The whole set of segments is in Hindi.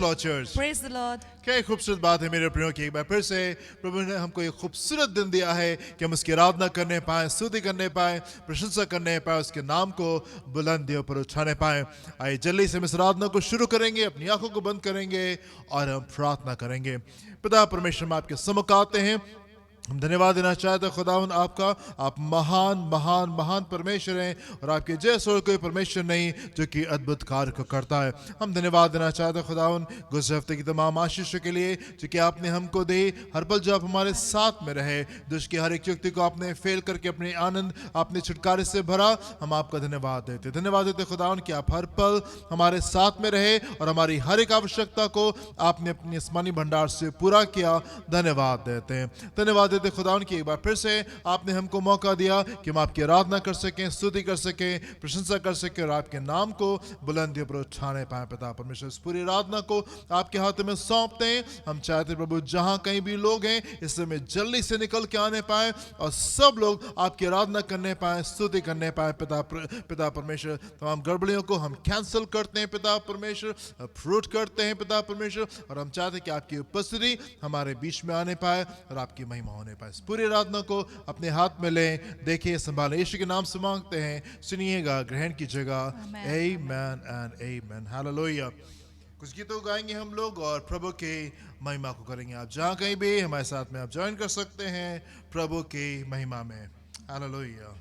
God, church. Praise the Lord. क्या एक खूबसूरत बात है मेरे प्रियो की एक बार फिर से प्रभु ने हमको एक खूबसूरत दिन दिया है कि हम उसकी आराधना करने पाए, स्तुति करने पाए, प्रशंसा करने पाए, उसके नाम को बुलंदियों पर उठाने पाए। आइए जल्दी से हम इस आराधना को शुरू करेंगे, अपनी आंखों को बंद करेंगे और हम प्रार्थना करेंगे। पिता परमेश्वर, हम आपके सम्मुख आते हैं। हम धन्यवाद देना चाहते हैं खुदावन आपका। आप महान महान महान परमेश्वर हैं और आपके जैसा और कोई परमेश्वर नहीं जो कि अद्भुत कार्य को करता है। हम धन्यवाद देना चाहते हैं खुदावन गुज़रे हफ्ते की तमाम आशीषों के लिए जो कि आपने हमको दी। हर पल जो आप हमारे साथ में रहे, दुष्ट की हर एक युक्ति को आपने फेल करके अपने आनंद, अपने छुटकारे से भरा। हम आपका धन्यवाद देते खुदावन कि आप हर पल हमारे साथ में रहे और हमारी हर एक आवश्यकता को आपने अपनी आसमानी भंडार से पूरा किया। धन्यवाद देते हैं, धन्यवाद देते खुदावन की एक बार फिर से आपने हमको मौका दिया कि हम आपकी आराधना कर सकें, स्तुति कर सकें, प्रशंसा कर सकें और आपके नाम को बुलंदियों पर उठाने पाए। पिता परमेश्वर, इस पूरी आराधना को आपके हाथ में सौंपते हैं। हम चाहते प्रभु जहां कहीं भी लोग हैं इस समय जल्दी से निकल के आने पाए और सब लोग आपकी आराधना करने पाए, स्तुति करने पाए। पिता परमेश्वर, तमाम गड़बड़ियों को हम कैंसिल करते हैं पिता परमेश्वर, फ्रूट करते हैं पिता परमेश्वर, और हम चाहते हैं कि आपकी उपस्थिति हमारे बीच में आने पाए और आपकी महिमा होने पाए। इस पूरी आराधना को अपने हाथ में लें, देखिए, संभालें। यीशु के नाम से मांगते हैं, सुनिएगा, ग्रहण कीजिएगा। आमेन एंड आमेन। हालेलुया। कुछ गीतों गाएंगे हम लोग और प्रभु की महिमा को करेंगे। आप जहाँ कहीं भी हमारे साथ में आप ज्वाइन कर सकते हैं प्रभु की महिमा में। हालेलुया।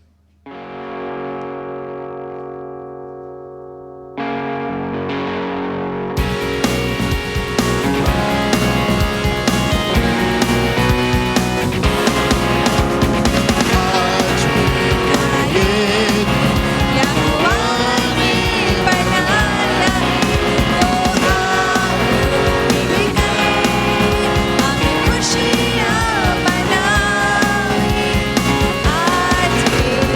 आज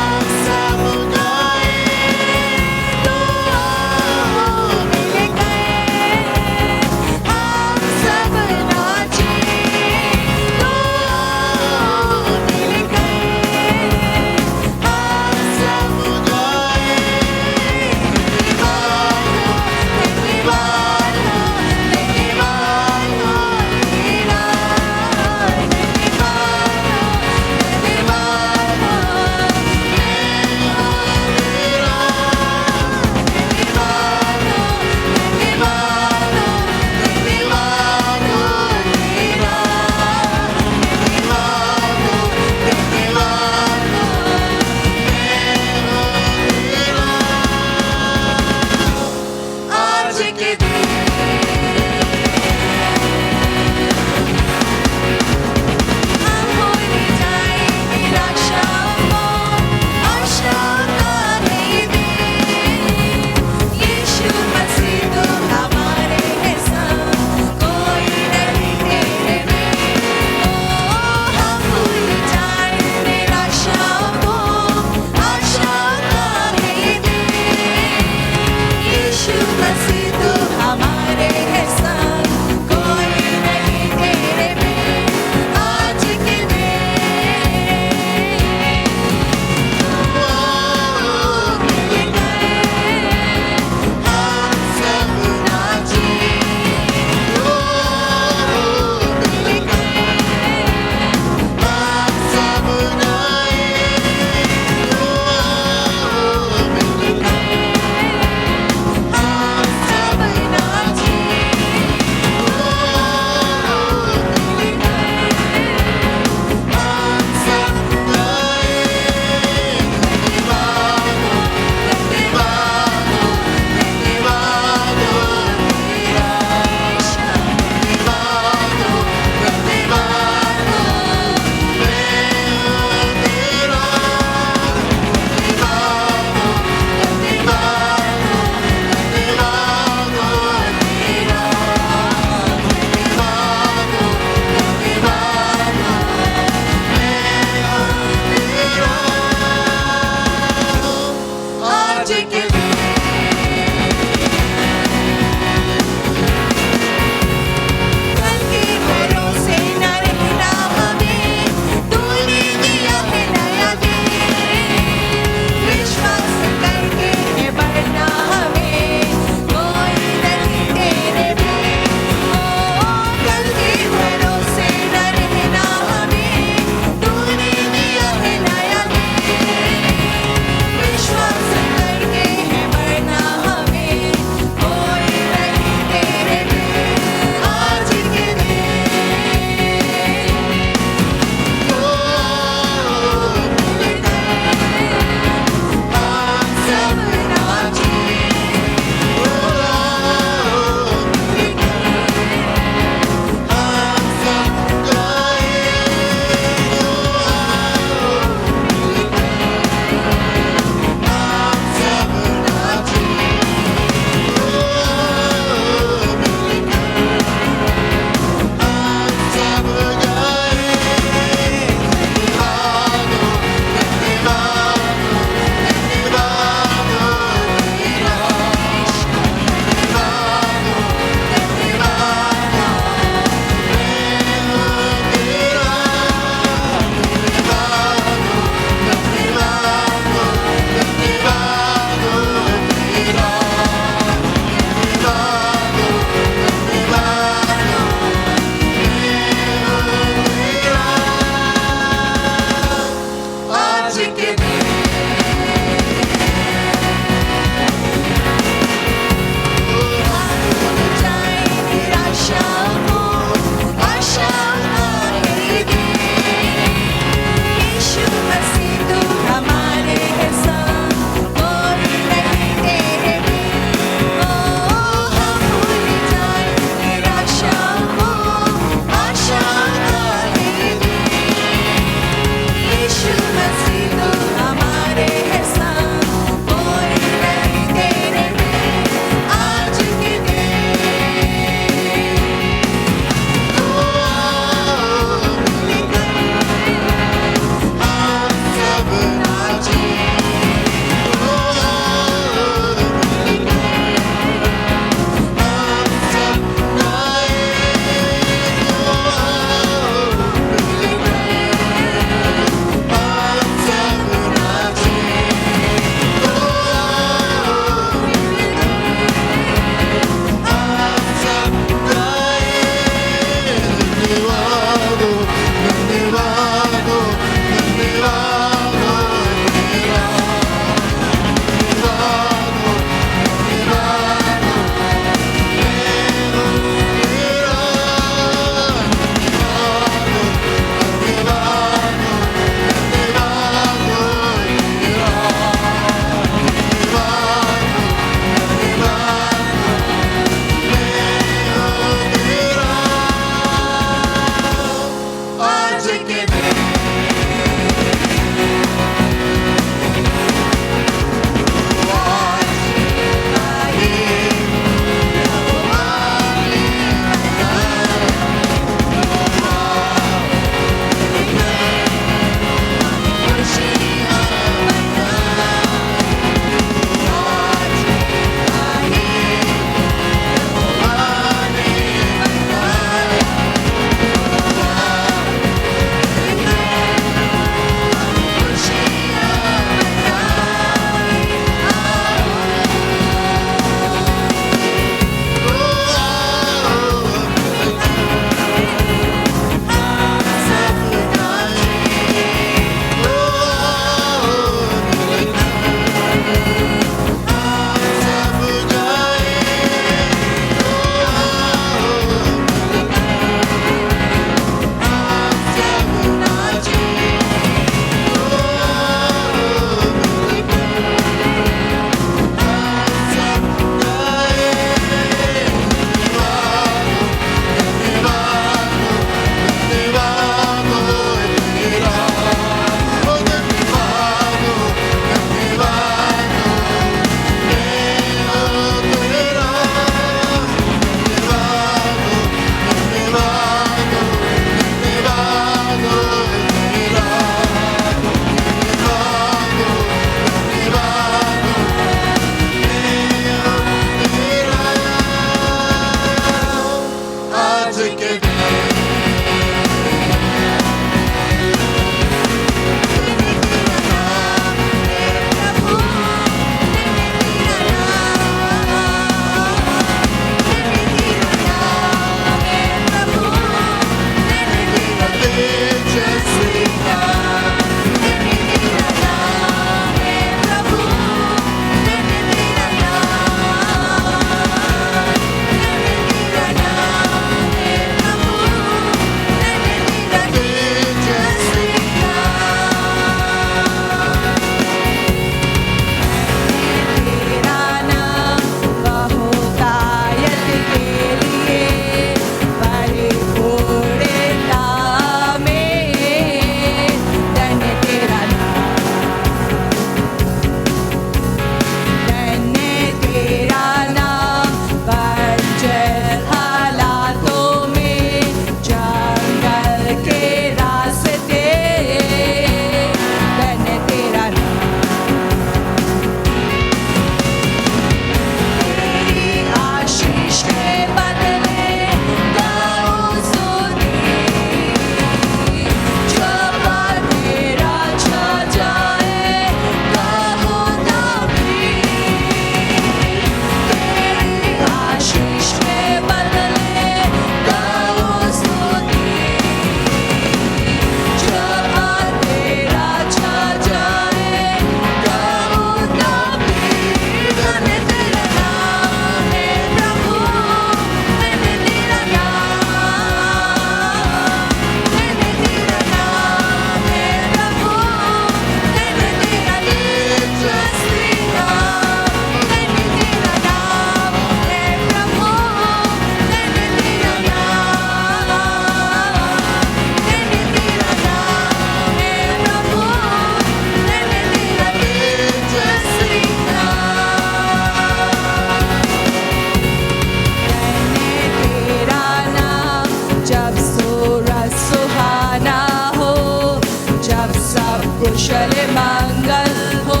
कुशल मंगल हो।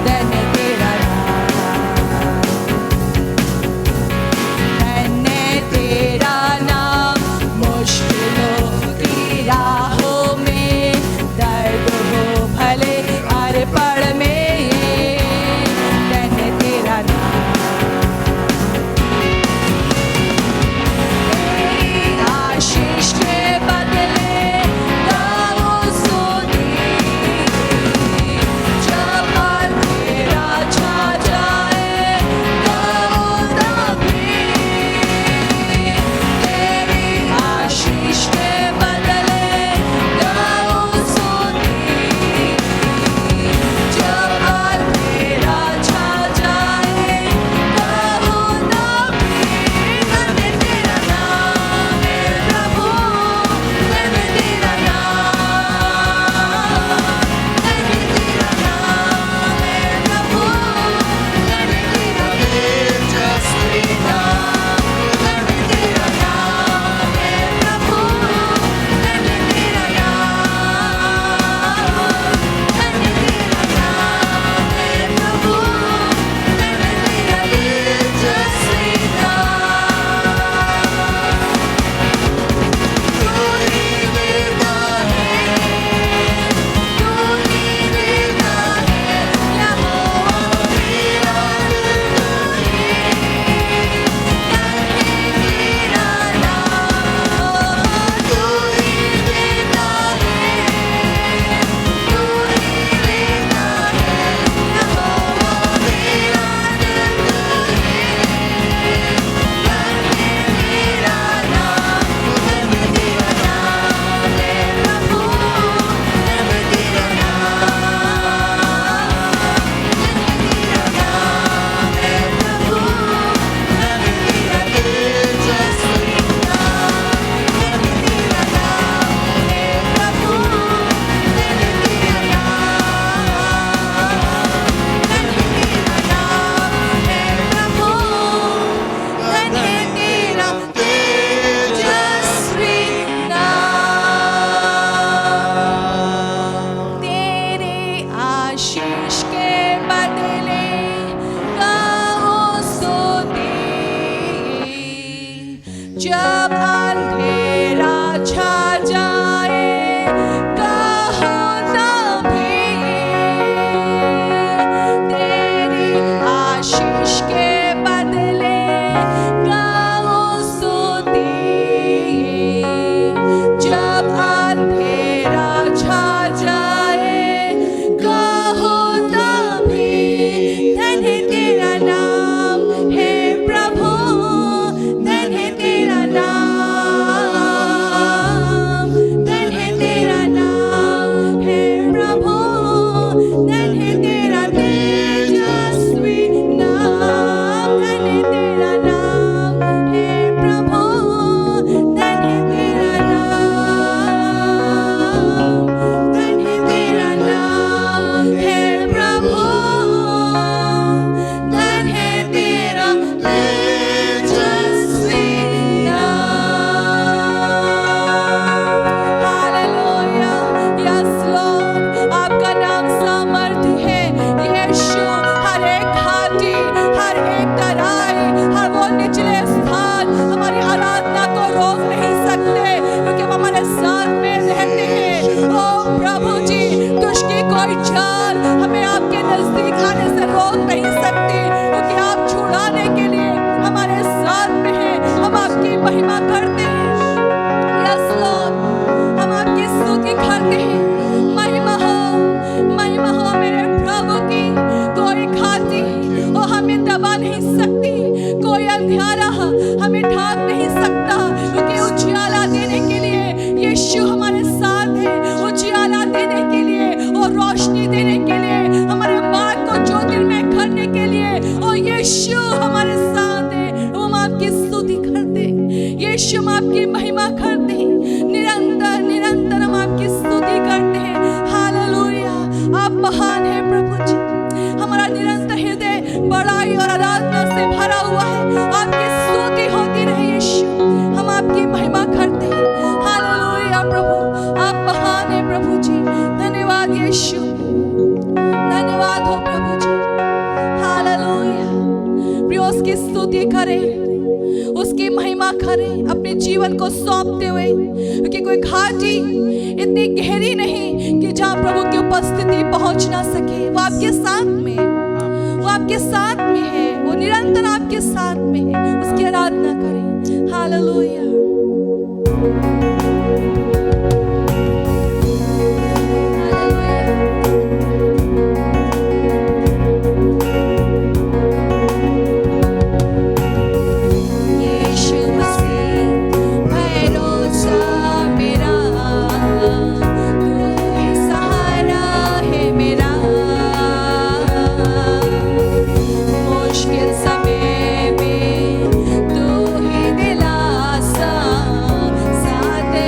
धन्य तेरा नाम, धन्य तेरा नाम। मुश्किलों की राहों में दर्द हो भले हर पल में, धन्य तेरा नाम। तेरी आशीष के बदले गाओ स्तुति, जब अंधेरा छा जाए गाओ तभी। तेरी आशीष के बदले गाओ स्तुति, जब अंधेरा छा जाए गाओ तभी। धन्य तेरा नाम है प्रभु, धन्य तेरा नाम, धन्य तेरा नाम है प्रभु, धन्य तेरा तेजस्वी नाम। धन्य तेरा नाम है प्रभु, धन्य तेरा नाम, धन्य तेरा नाम है प्रभु, धन्य तेरा तेजस्वी नाम। तू ही देता है, तू ही देता है, यहोवा मेरा तेरा नाम। तू ही देता है, तू ही देता है, यहोवा मेरा तेरा नाम। धन्य तेरा नाम है प्रभु, धन्य तेरा नाम, धन्य तेरा नाम है प्रभु, धन्य तेरा तेजस्वी नाम। धन्य तेरा नाम है प्रभु, धन्य तेरा नाम, धन्य तेरा नाम है प्रभु, धन्य तेरा तेजस्वी नाम। तेरे आशीष के बदले गाओ स्तुति, जब अंधेरा छा जाए गाओ तभी। तेरी आशीष के बदले गाओ स्तुति, जब अंधेरा छा जाए गाओ तभी। धन्य तेरा नाम है प्रभु, धन्य तेरा नाम, धन्य तेरा नाम है प्रभु, धन्य तेरा तेजस्वी नाम। धन्य तेरा नाम है प्रभु, धन्य तेरा नाम, धन्य तेरा नाम है प्रभु, धन्य तेरा तेजस्वी नाम। हालेलुया, यस लॉर्ड, आपका नाम सामर्थ्य है यीशु। हर एक घाटी, हर एक तराई, हर वो निचले स्थान हमारी आराधना को रोक नहीं सकते, क्योंकि वो हमारे साथ में रहते हैं। ओ प्रभु जी, दुष्ट की कोई चाल हमें आपके नजदीक आने से रोक नहीं सकती, क्योंकि आप छुड़ाने के लिए हमारे साथ में हैं। हम आपकी महिमा करते हैं। यस लॉर्ड, हम आपकी स्तुति करते हैं। महिमा हो मेरे प्रभु की। कोई घाटी वो हमें दबा नहीं सकती, कोई अंधियारा हमें ढांक नहीं सकता, क्योंकि उजियाला देने के लिए यीशु हमारे साथ है। उजियाला देने के लिए और रोशनी देने के लिए, हमारे मार्ग को ज्योतिर्मय करने के लिए ओ यीशु हमारे साथ है। हम आपकी स्तुति करते हैं यीशु, हम आपकी महिमा करते हैं। धन्यवाद यीशु, धन्यवाद हो प्रभु जी। हालेलुया। प्रिय उसकी स्तुति करें, उसकी महिमा करें, अपने जीवन को सौंपते हुए, क्योंकि कोई घाटी इतनी गहरी नहीं कि जहाँ प्रभु की उपस्थिति पहुंच ना सके। वो आपके साथ में है, वो आपके साथ में है, वो निरंतर आपके साथ में है। उसकी आराधना करें। हालेलुया। साथ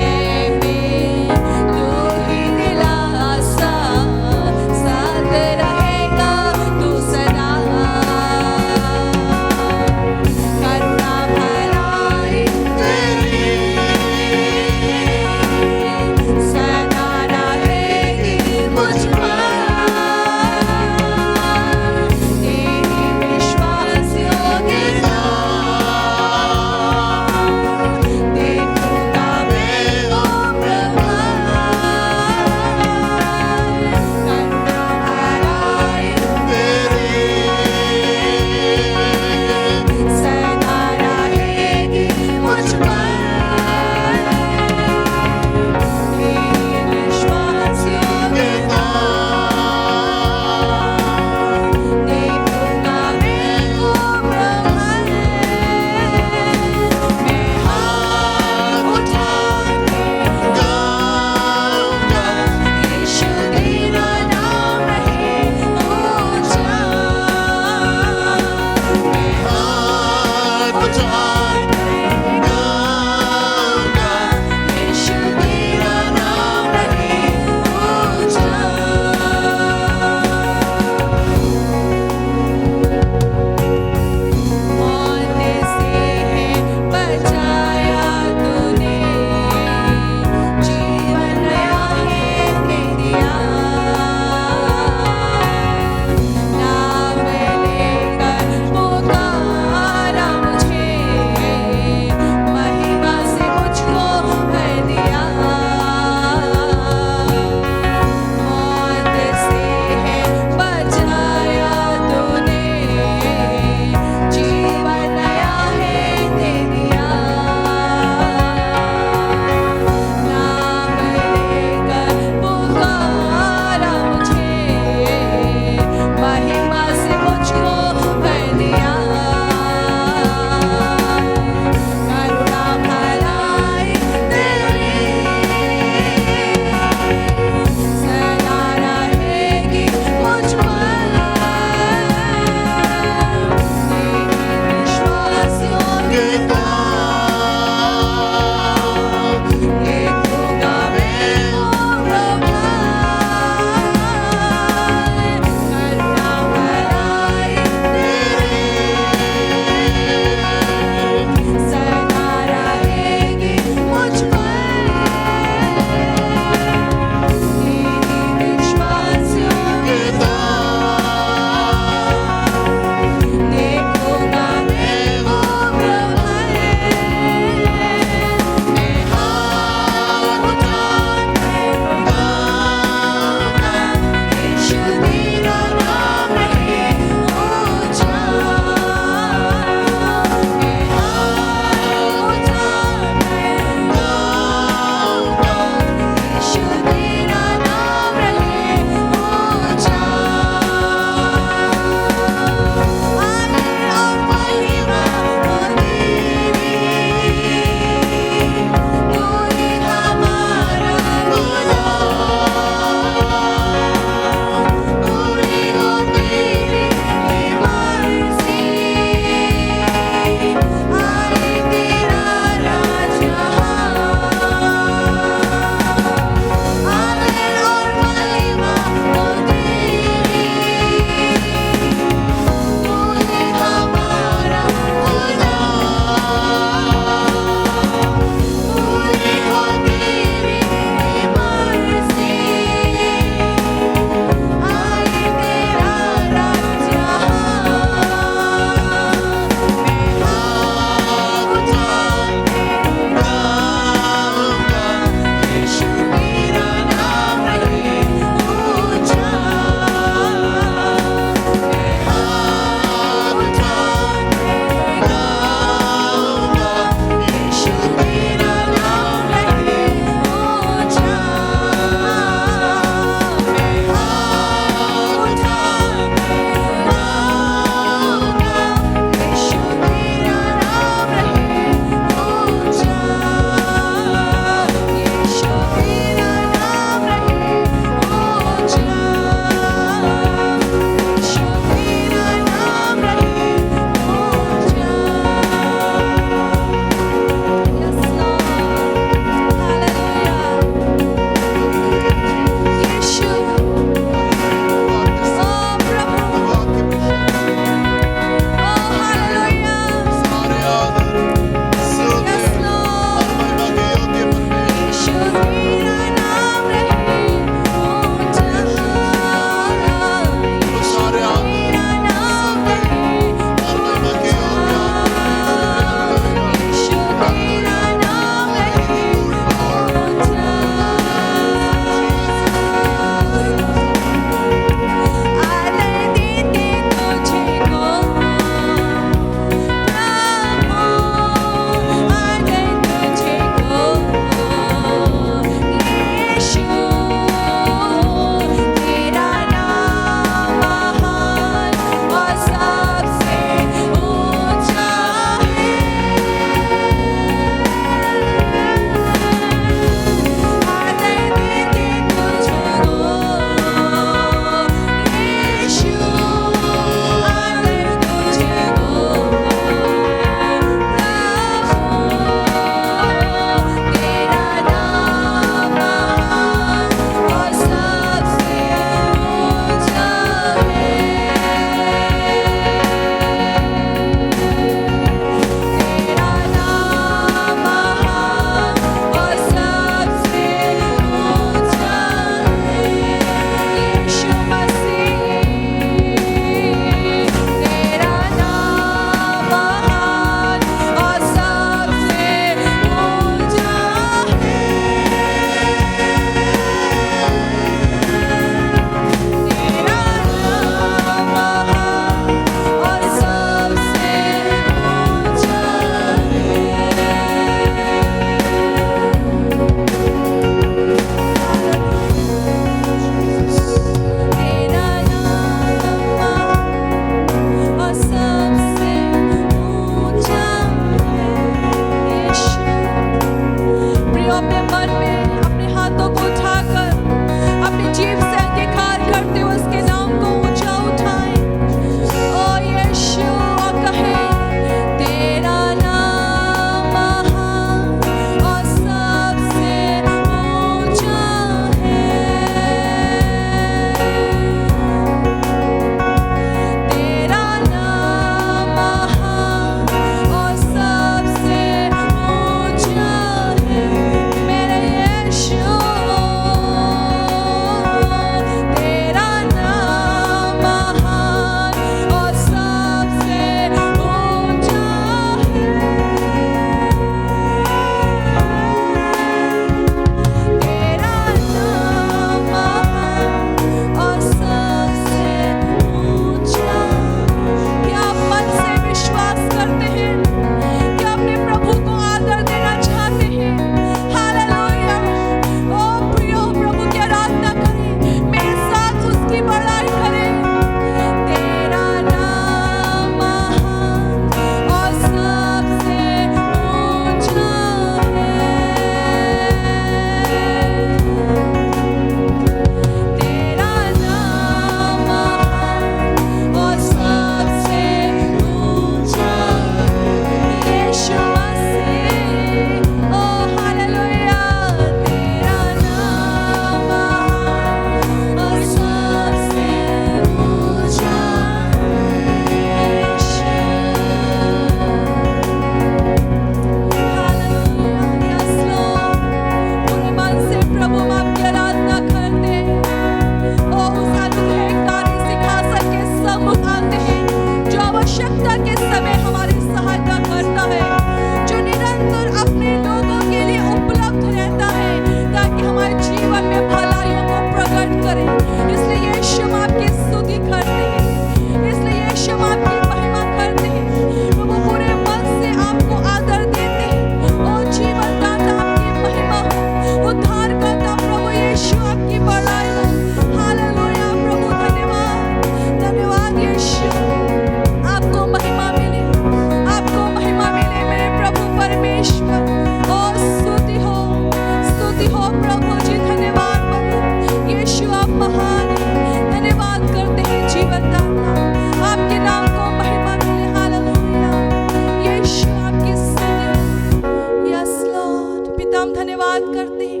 हम धन्यवाद करते हैं,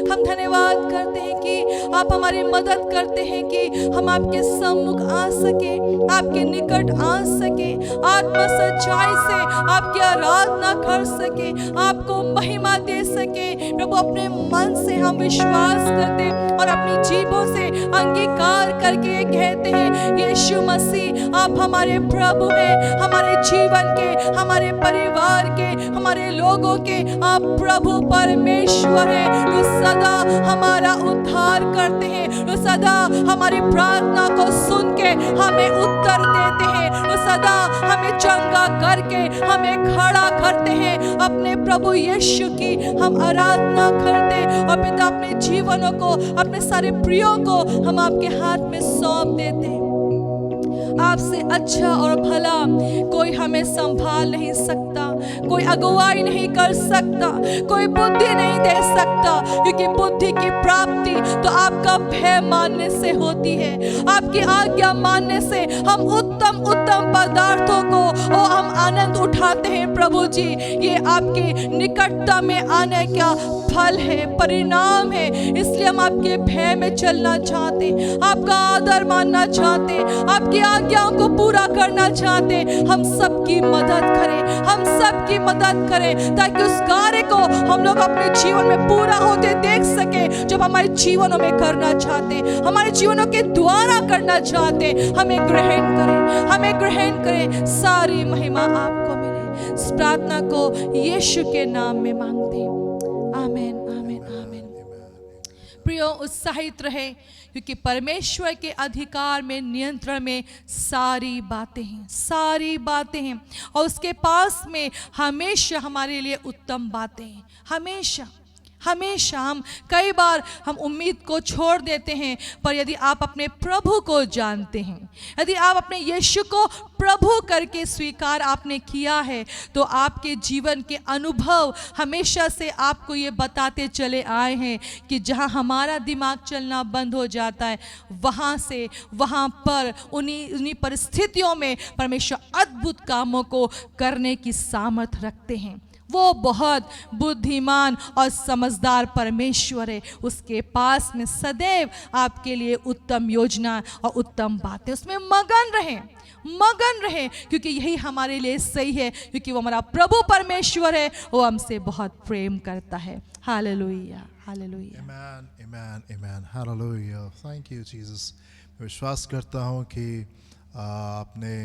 हम धन्यवाद करते हैं कि आप हमारी मदद करते हैं कि हम आपके सम्मुख आ सके, आपके निकट आ सके, आत्मा सच्चाई से आपकी आराधना कर सके, आपको महिमा दे सके। प्रभु, अपने मन से हम विश्वास करते और अपनी जीभों से अंगीकार करके कहते हैं, यीशु मसीह आप हमारे प्रभु हैं, हमारे जीवन के, हमारे परिवार के, हमारे लोगों के आप प्रभु परमेश्वर हैं, जो सदा हमारा उद्धार करते हैं, जो सदा हमारी प्रार्थना को सुन के हमें उत्तर देते हैं, जो सदा हमें चंगा करके हमें खड़ा करते हैं। अपने प्रभु यीशु की हम आराधना करते और पिता अपने जीवनों को, अपने सारे प्रियों को हम आपके हाथ में सौंप देते हैं। आपसे अच्छा और भला कोई हमें संभाल नहीं सकता, कोई अगुवाई नहीं कर सकता, कोई बुद्धि नहीं दे सकता, क्योंकि बुद्धि की प्राप्ति तो आपका भय मानने से होती है। आपकी आज्ञा मानने से हम उत्तम उत्तम पदार्थों को हम आनंद उठाते हैं। प्रभु जी, ये आपकी निकटता में आने का फल है, परिणाम है। इसलिए हम आपके भय में चलना चाहते, आपका आदर मानना चाहते, आपकी आज्ञाओं को पूरा करना चाहते। हम सबकी मदद करें, हम सबकी मदद करें, ताकि उस कार्य को हम लोग अपने जीवन में पूरा होते देख सके, जब हमारे जीवनों में करना चाहते, हमारे जीवनों के द्वारा करना चाहते। हमें ग्रहण करें, हमें ग्रहण करें। सारी महिमा आपको मिले। इस प्रार्थना को यीशु के नाम में मांगते हैं। आमीन, आमीन, आमीन। प्रियो, उत्साहित रहे, क्योंकि परमेश्वर के अधिकार में, नियंत्रण में सारी बातें हैं, सारी बातें हैं, और उसके पास में हमेशा हमारे लिए उत्तम बातें हैं। हमेशा हमेशा हम कई बार हम उम्मीद को छोड़ देते हैं, पर यदि आप अपने प्रभु को जानते हैं, यदि आप अपने यीशु को प्रभु करके स्वीकार आपने किया है, तो आपके जीवन के अनुभव हमेशा से आपको ये बताते चले आए हैं कि जहाँ हमारा दिमाग चलना बंद हो जाता है, वहाँ से वहाँ पर उन्हीं परिस्थितियों में परमेश्वर अद्भुत कामों को करने की सामर्थ्य रखते हैं। वो बहुत बुद्धिमान और समझदार परमेश्वर है। उसके पास में सदैव आपके लिए उत्तम योजना और उत्तम बातें, उसमें मगन रहें, मगन रहें, क्योंकि यही हमारे लिए सही है, क्योंकि वो हमारा प्रभु परमेश्वर है, वो हमसे बहुत प्रेम करता है। Hallelujah, hallelujah. Amen, amen, amen, hallelujah. Thank you Jesus. मैं विश्वास करता हूँ कि आपने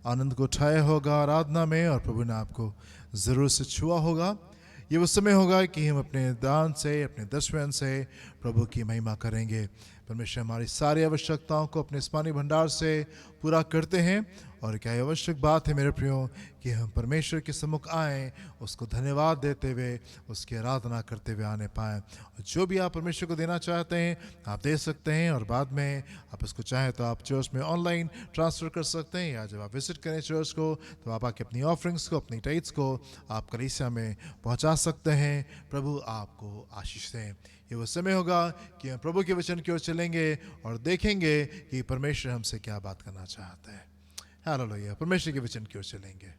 आनंद को उठाया होगा आराधना में, और प्रभु ने आपको ज़रूर से छुआ होगा। ये वो समय होगा कि हम अपने दान से, अपने दशमन से प्रभु की महिमा करेंगे। परमेश्वर हमारी सारी आवश्यकताओं को अपने आसमानी भंडार से पूरा करते हैं। और क्या आवश्यक बात है मेरे प्रियो कि हम परमेश्वर के सम्मुख आएँ, उसको धन्यवाद देते हुए, उसकी आराधना करते हुए आने पाएँ। और जो भी आप परमेश्वर को देना चाहते हैं आप दे सकते हैं, और बाद में आप इसको चाहें तो आप चर्च में ऑनलाइन ट्रांसफ़र कर सकते हैं, या जब आप विजिट करें चर्च को तो आप आके अपनी ऑफरिंग्स को, अपनी टाइट्स को आप कलीसिया में पहुँचा सकते हैं। प्रभु आपको आशीष दें। ये वो समय होगा कि हम प्रभु के वचन की ओर चलेंगे और देखेंगे कि परमेश्वर हमसे क्या बात करना चाहता है। हालेलुया। परमेश्वर के वचन की ओर चलेंगे।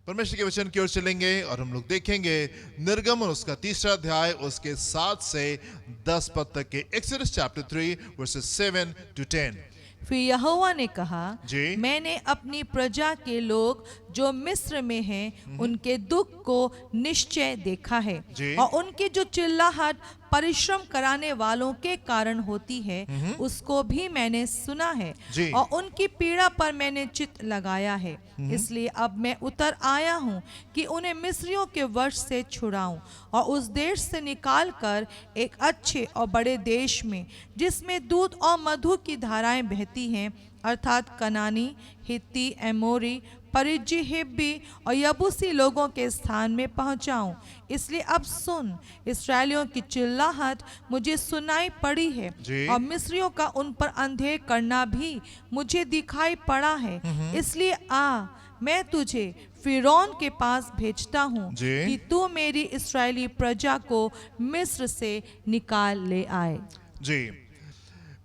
परमेश्वर के वचन की ओर चलेंगे और हम लोग देखेंगे निर्गम और उसका 3रा अध्याय, उसके 7 से 10 पद तक के। Exodus chapter 3 versus 7 to 10। फिर यहोवा ने कहा, जी। मैंने अपनी प्रजा के लोग जो मिस्र में हैं उनके दुख को निश्चय देखा है, जी। और उनकी जो चिल्लाहट परिश्रम कराने वालों के कारण होती है उसको भी मैंने सुना है, जी। और उनकी पीड़ा पर मैंने चित्त लगाया है। इसलिए अब मैं उतर आया हूँ कि उन्हें मिस्रियों के वश से छुड़ाऊं और उस देश से निकाल कर एक अच्छे और बड़े देश में, जिसमें दूध और मधु की धाराएं बहती हैं, अर्थात कनानी, हित्ती, एमोरी, परिज्जी, हिब्बी और यबूसी लोगों के स्थान में पहुंचाऊं। इसलिए अब सुन, इस्राएलियों की चिल्लाहट मुझे सुनाई पड़ी है, और मिस्रियों का उन पर अंधेर करना भी मुझे दिखाई पड़ा है। इसलिए आ, मैं तुझे फिरौन के पास भेजता हूँ कि तू मेरी इस्राएली प्रजा को मिस्र से निकाल ले आए। जी,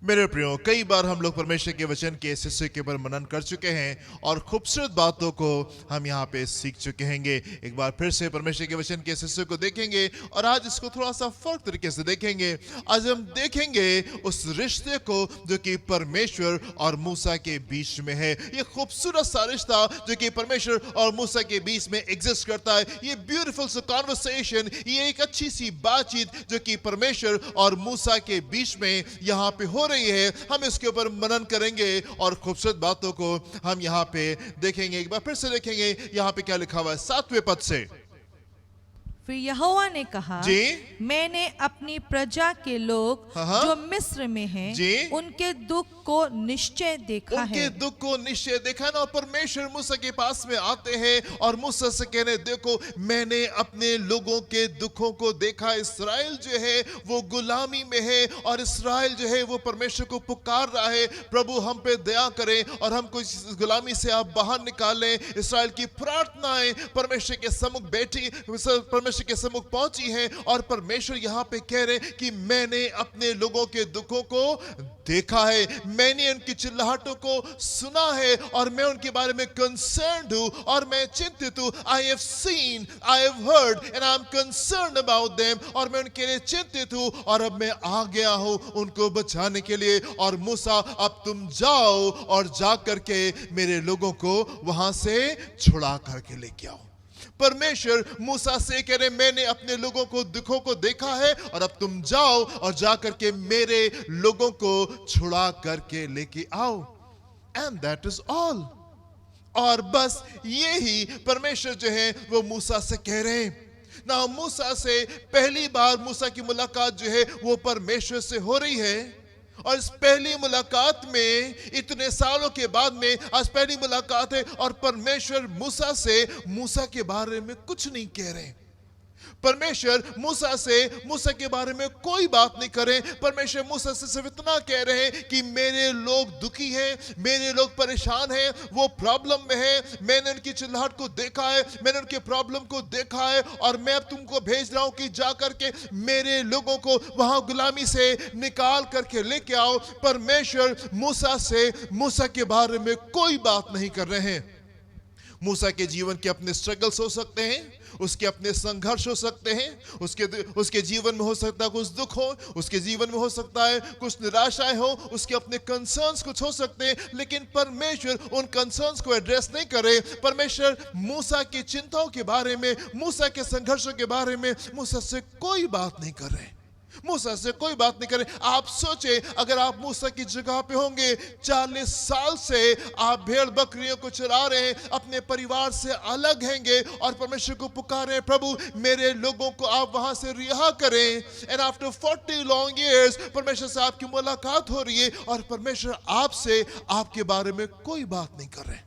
मेरे प्रियो, कई बार हम लोग परमेश्वर के वचन के इस हिस्से के ऊपर मनन कर चुके हैं और खूबसूरत बातों को हम यहाँ पे सीख चुके हैंगे। एक बार फिर से परमेश्वर के वचन के इस हिस्से को देखेंगे और आज इसको थोड़ा सा फर्क तरीके से देखेंगे। आज हम देखेंगे उस रिश्ते को जो कि परमेश्वर और मूसा के बीच में है। ये खूबसूरत सा रिश्ता जो कि परमेश्वर और मूसा के बीच में एग्जिस्ट करता है। ये ब्यूटीफुल सा कॉन्वर्सेशन, ये एक अच्छी सी बातचीत जो कि परमेश्वर और मूसा के बीच में यहाँ पे हो रही है, हम इसके ऊपर मनन करेंगे और खूबसूरत बातों को हम यहाँ पे देखेंगे। एक बार फिर से देखेंगे यहाँ पे क्या लिखा हुआ है 7वें पद से। फिर यहोवा ने कहा, जी, मैंने अपनी प्रजा के लोग हाँ, जो मिस्र में हैं, जी, उनके दुख को निश्चय देखा उनके है। दुख को निश्चय देखा ना। और परमेश्वर मूसा के पास में आते हैं और मूसा से कहने, देखो मैंने अपने लोगों के दुखों को देखा। इस्राएल जो है वो गुलामी में है और इस्राएल जो है वो परमेश्वर को पुकार रहा है, प्रभु हम पे दया करें और हमको इस गुलामी से आप बाहर निकालें। इस्राएल की प्रार्थनाएं परमेश्वर के सम्मुख बैठी, परमेश्वर के सम्मुख पहुंची हैं और परमेश्वर यहाँ पे कह रहे हैं कि मैंने अपने लोगों के दुखों को देखा है, मैंने उनकी चिल्लाहटों को सुना है और मैं उनके बारे में कंसर्न्ड हूं और मैं चिंतित हूं। I have seen, I have heard and I am concerned about them. और मैं उनके लिए चिंतित हूं और अब मैं आ गया हूं उनको बचाने के लिए। और मूसा अब तुम जाओ और जा करके मेरे लोगों को वहां से छुड़ा करके लेके आओ। परमेश्वर मूसा से कह रहे, मैंने अपने लोगों को दुखों को देखा है और अब तुम जाओ और जा करके मेरे लोगों को छुड़ा करके लेके आओ। And that is all. और बस यही परमेश्वर जो है वो मूसा से कह रहे हैं ना। मूसा से पहली बार मूसा की मुलाकात जो है वो परमेश्वर से हो रही है और इस पहली मुलाकात में इतने सालों के बाद में आज पहली मुलाकात है और परमेश्वर मूसा से मूसा के बारे में कुछ नहीं कह रहे। परमेश्वर मूसा से मूसा के बारे में कोई बात नहीं करे। परमेश्वर मूसा से सिर्फ इतना कह रहे हैं कि मेरे लोग दुखी हैं, मेरे लोग परेशान हैं, वो प्रॉब्लम में है। मैंने उनकी चिल्लाहट को देखा है, मैंने उनके प्रॉब्लम को देखा है और मैं अब तुमको भेज रहा हूं कि जा करके मेरे लोगों को वहां गुलामी से निकाल करके लेके आओ। परमेश्वर मूसा से मूसा के बारे में कोई बात नहीं कर रहे हैं। मूसा के जीवन के अपने स्ट्रगल्स हो सकते हैं, उसके अपने संघर्ष हो सकते हैं, उसके जीवन में हो सकता है कुछ दुख हो, उसके जीवन में हो सकता है कुछ निराशाएं हो, उसके अपने कंसर्न्स कुछ हो सकते हैं। लेकिन परमेश्वर उन कंसर्न्स को एड्रेस नहीं करे। परमेश्वर मूसा की चिंताओं के बारे में, मूसा के संघर्षों के बारे में मूसा से कोई बात नहीं कर रहे, मूसा से कोई बात नहीं करें। आप सोचे अगर आप मूसा की जगह पे होंगे, 40 साल से आप भेड़ बकरियों को चरा रहे हैं, अपने परिवार से अलग हैंगे और परमेश्वर को पुकारे, प्रभु मेरे लोगों को आप वहां से रिहा करें। एंड आफ्टर 40 लॉन्ग इयर्स परमेश्वर से आपकी मुलाकात हो रही है और परमेश्वर आपसे आपके बारे में कोई बात नहीं कर रहे।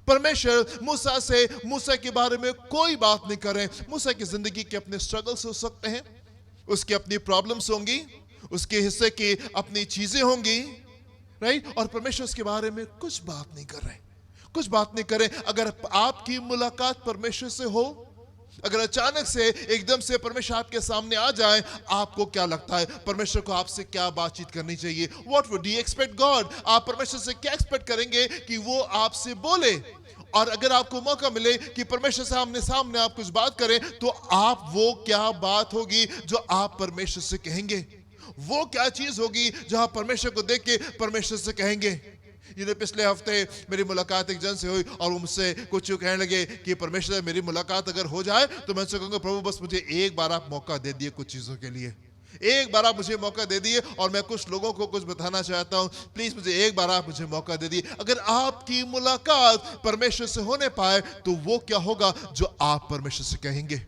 परमेश्वर मूसा से मूसा के बारे में कोई बात नहीं कर रहे। मूसा की जिंदगी के अपने स्ट्रगल्स हो सकते हैं, उसकी अपनी प्रॉब्लम्स होंगी, उसके हिस्से की अपनी चीजें होंगी, राइट। और परमेश्वर उसके बारे में कुछ बात नहीं कर रहे, कुछ बात नहीं करें। अगर आपकी मुलाकात परमेश्वर से हो, अगर अचानक से एकदम से परमेश्वर आपके सामने आ जाए, आपको क्या लगता है परमेश्वर को आपसे क्या बातचीत करनी चाहिए? What would you expect God? आप परमेश्वर से क्या एक्सपेक्ट करेंगे कि वो आपसे बोले? और अगर आपको मौका मिले कि परमेश्वर से आमने सामने आप कुछ बात करें, तो आप वो क्या बात होगी जो आप परमेश्वर से कहेंगे? वो क्या चीज होगी जो आप परमेश्वर को देख के परमेश्वर से कहेंगे? पिछले हफ्ते मेरी मुलाकात एक जन से हुई और वो मुझसे कुछ यूं कहने लगे कि परमेश्वर मेरी मुलाकात अगर हो जाए तो मैं उनसे कहूंगा, प्रभु बस मुझे एक बार आप मौका दे दिए कुछ चीजों के लिए, एक बार आप मुझे मौका दे दिए और मैं कुछ लोगों को कुछ बताना चाहता हूं, प्लीज मुझे एक बार आप मुझे मौका दे दिए। अगर आपकी मुलाकात परमेश्वर से होने पाए तो वो क्या होगा जो आप परमेश्वर से कहेंगे,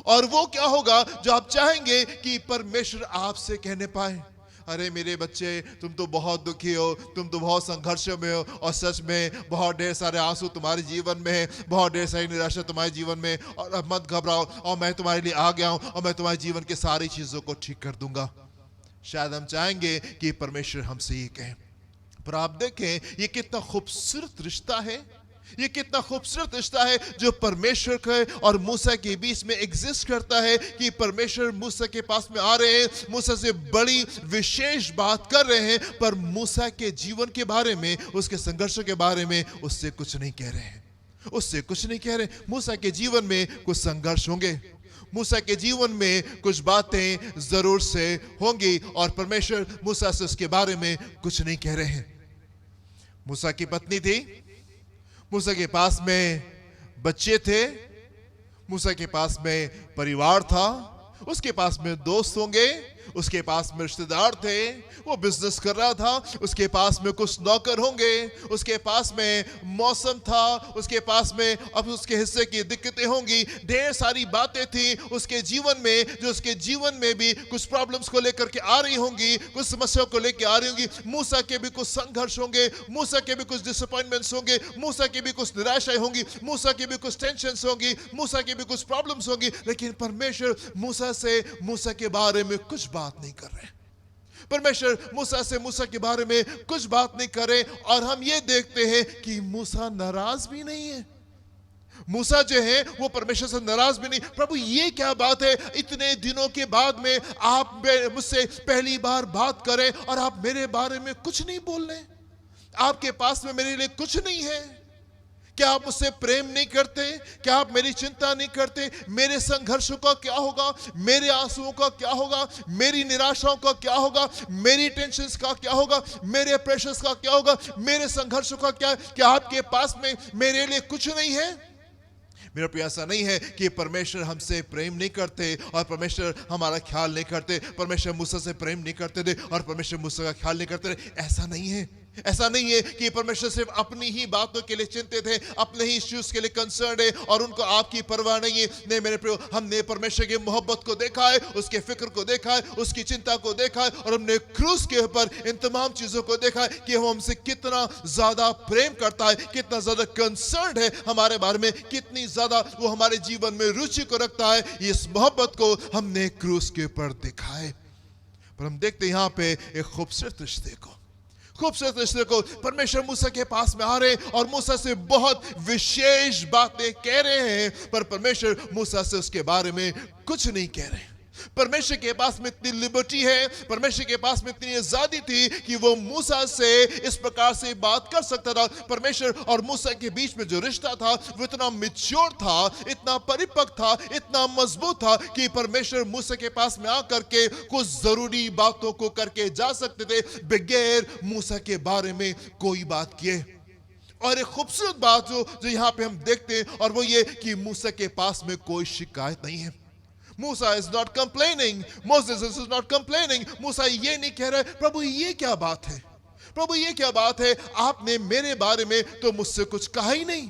और वो क्या होगा जो आप चाहेंगे कि परमेश्वर आपसे कहने पाए? अरे मेरे बच्चे, तुम तो बहुत दुखी हो, तुम तो बहुत संघर्षों में हो और सच में बहुत ढेर सारे आंसू तुम्हारे जीवन में है, बहुत ढेर सारी निराशा तुम्हारे जीवन में, और अब मत घबराओ और मैं तुम्हारे लिए आ गया हूं और मैं तुम्हारे जीवन के सारी चीजों को ठीक कर दूंगा। शायद हम चाहेंगे कि परमेश्वर हमसे ये कहें, पर आप देखें ये कितना खूबसूरत रिश्ता है, ये कितना खूबसूरत रिश्ता है जो परमेश्वर के और मूसा के बीच में एग्जिस्ट करता है कि परमेश्वर मूसा के पास में आ रहे हैं, मूसा से बड़ी विशेष बात कर रहे हैं, पर मूसा के जीवन के बारे में, उसके संघर्षों के बारे में उससे कुछ नहीं कह रहे हैं, उससे कुछ नहीं कह रहे। मूसा के जीवन में कुछ संघर्ष होंगे, मूसा के जीवन में कुछ बातें जरूर से होंगी, और परमेश्वर मूसा से उसके बारे में कुछ नहीं कह रहे हैं। मूसा की पत्नी थी, मूसा के पास में बच्चे थे, मूसा के पास में परिवार था, उसके पास में दोस्त होंगे, उसके पास में रिश्तेदार थे, वो बिजनेस कर रहा था, उसके पास में कुछ नौकर होंगे, उसके पास में मौसम था, उसके पास में अब उसके हिस्से की दिक्कतें होंगी, ढेर सारी बातें थी उसके जीवन में, जो उसके जीवन में भी कुछ प्रॉब्लम्स को लेकर के आ रही होंगी, कुछ समस्याओं को लेकर आ रही होंगी। मूसा के भी कुछ संघर्ष होंगे, मूसा के भी कुछ डिसअपॉइंटमेंट्स होंगे, मूसा की भी कुछ निराशाएं होंगी, मूसा की भी कुछ टेंशन्स होंगी, मूसा की भी कुछ प्रॉब्लम्स होंगी, लेकिन परमेश्वर मूसा के बारे में कुछ बात नहीं कर रहे। परमेश्वर मूसा से मूसा के बारे में कुछ बात नहीं करे, और हम ये देखते हैं कि मूसा नाराज भी नहीं है। मूसा जो है वो परमेश्वर से नाराज भी नहीं। प्रभु ये क्या बात है, इतने दिनों के बाद में आप मुझसे पहली बार बात करें और आप मेरे बारे में कुछ नहीं बोल रहे, आपके पास में मेरे लिए कुछ नहीं है। क्या आप मुझसे प्रेम नहीं करते? क्या आप मेरी चिंता नहीं करते? मेरे संघर्षों का क्या होगा, मेरे आंसुओं का क्या होगा, मेरी निराशाओं का क्या होगा, मेरी टेंशन्स का क्या होगा, मेरे प्रेशर्स का क्या होगा, मेरे संघर्षों का क्या आपके पास में मेरे लिए कुछ नहीं है? मेरा प्रिय, ऐसा नहीं है कि परमेश्वर हमसे प्रेम नहीं करते और परमेश्वर हमारा ख्याल नहीं करते, परमेश्वर मूसा से प्रेम नहीं करते थे और परमेश्वर मूसा का ख्याल नहीं करते थे। ऐसा नहीं है। ऐसा नहीं है कि परमेश्वर सिर्फ अपनी ही बातों के लिए चिंतित है, अपने ही इश्यूज के लिए कंसर्न है और उनको आपकी परवाह नहीं है। नहीं मेरे प्रिय, हमने परमेश्वर की मोहब्बत को देखा है, उसके फिक्र को देखा है, उसकी चिंता को देखा है, और हमने क्रूस के ऊपर इन तमाम चीजों को देखा है कि वो हमसे कितना ज्यादा प्रेम करता है, कितना ज्यादा कंसर्न है हमारे बारे में, कितनी ज्यादा वो हमारे जीवन में रुचि को रखता है। इस मोहब्बत को हमने क्रूस के ऊपर देखा है। पर हम देखते हैं यहाँ पे एक खूबसूरत रिश्ते को परमेश्वर मूसा के पास में आ रहे और मूसा से बहुत विशेष बातें कह रहे हैं, पर परमेश्वर मूसा से उसके बारे में कुछ नहीं कह रहे। परमेश्वर के पास में इतनी लिबर्टी है, परमेश्वर के पास में इतनी आजादी थी कि वो मूसा से इस प्रकार से बात कर सकता था। परमेश्वर और मूसा के बीच में जो रिश्ता था वो इतना मैच्योर था, इतना परिपक्व था, इतना मजबूत था कि परमेश्वर मूसा के पास में आकर के कुछ जरूरी बातों को करके जा सकते थे बगैर मूसा के बारे में कोई बात किए। और एक खूबसूरत बात जो यहाँ पे हम देखते हैं, और वो ये कि मूसा के पास में कोई शिकायत नहीं है। मूसा is not complaining. Moses is not complaining. मूसा ये नहीं कह रहा है, प्रभु ये क्या बात है, प्रभु ये क्या बात है, आपने मेरे बारे में तो मुझसे कुछ कहा ही नहीं,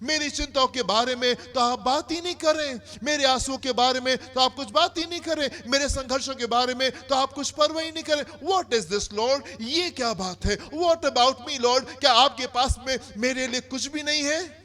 मेरी चिंताओं के बारे में तो आप बात ही नहीं कर रहे, मेरे आंसुओं के बारे में तो आप कुछ बात ही नहीं कर रहे, मेरे संघर्षों के बारे में तो आप कुछ परवाह ही नहीं कर रहे। What is this, Lord? ये क्या बात है? What about me, Lord? क्या आपके पास में मेरे लिए कुछ भी नहीं है?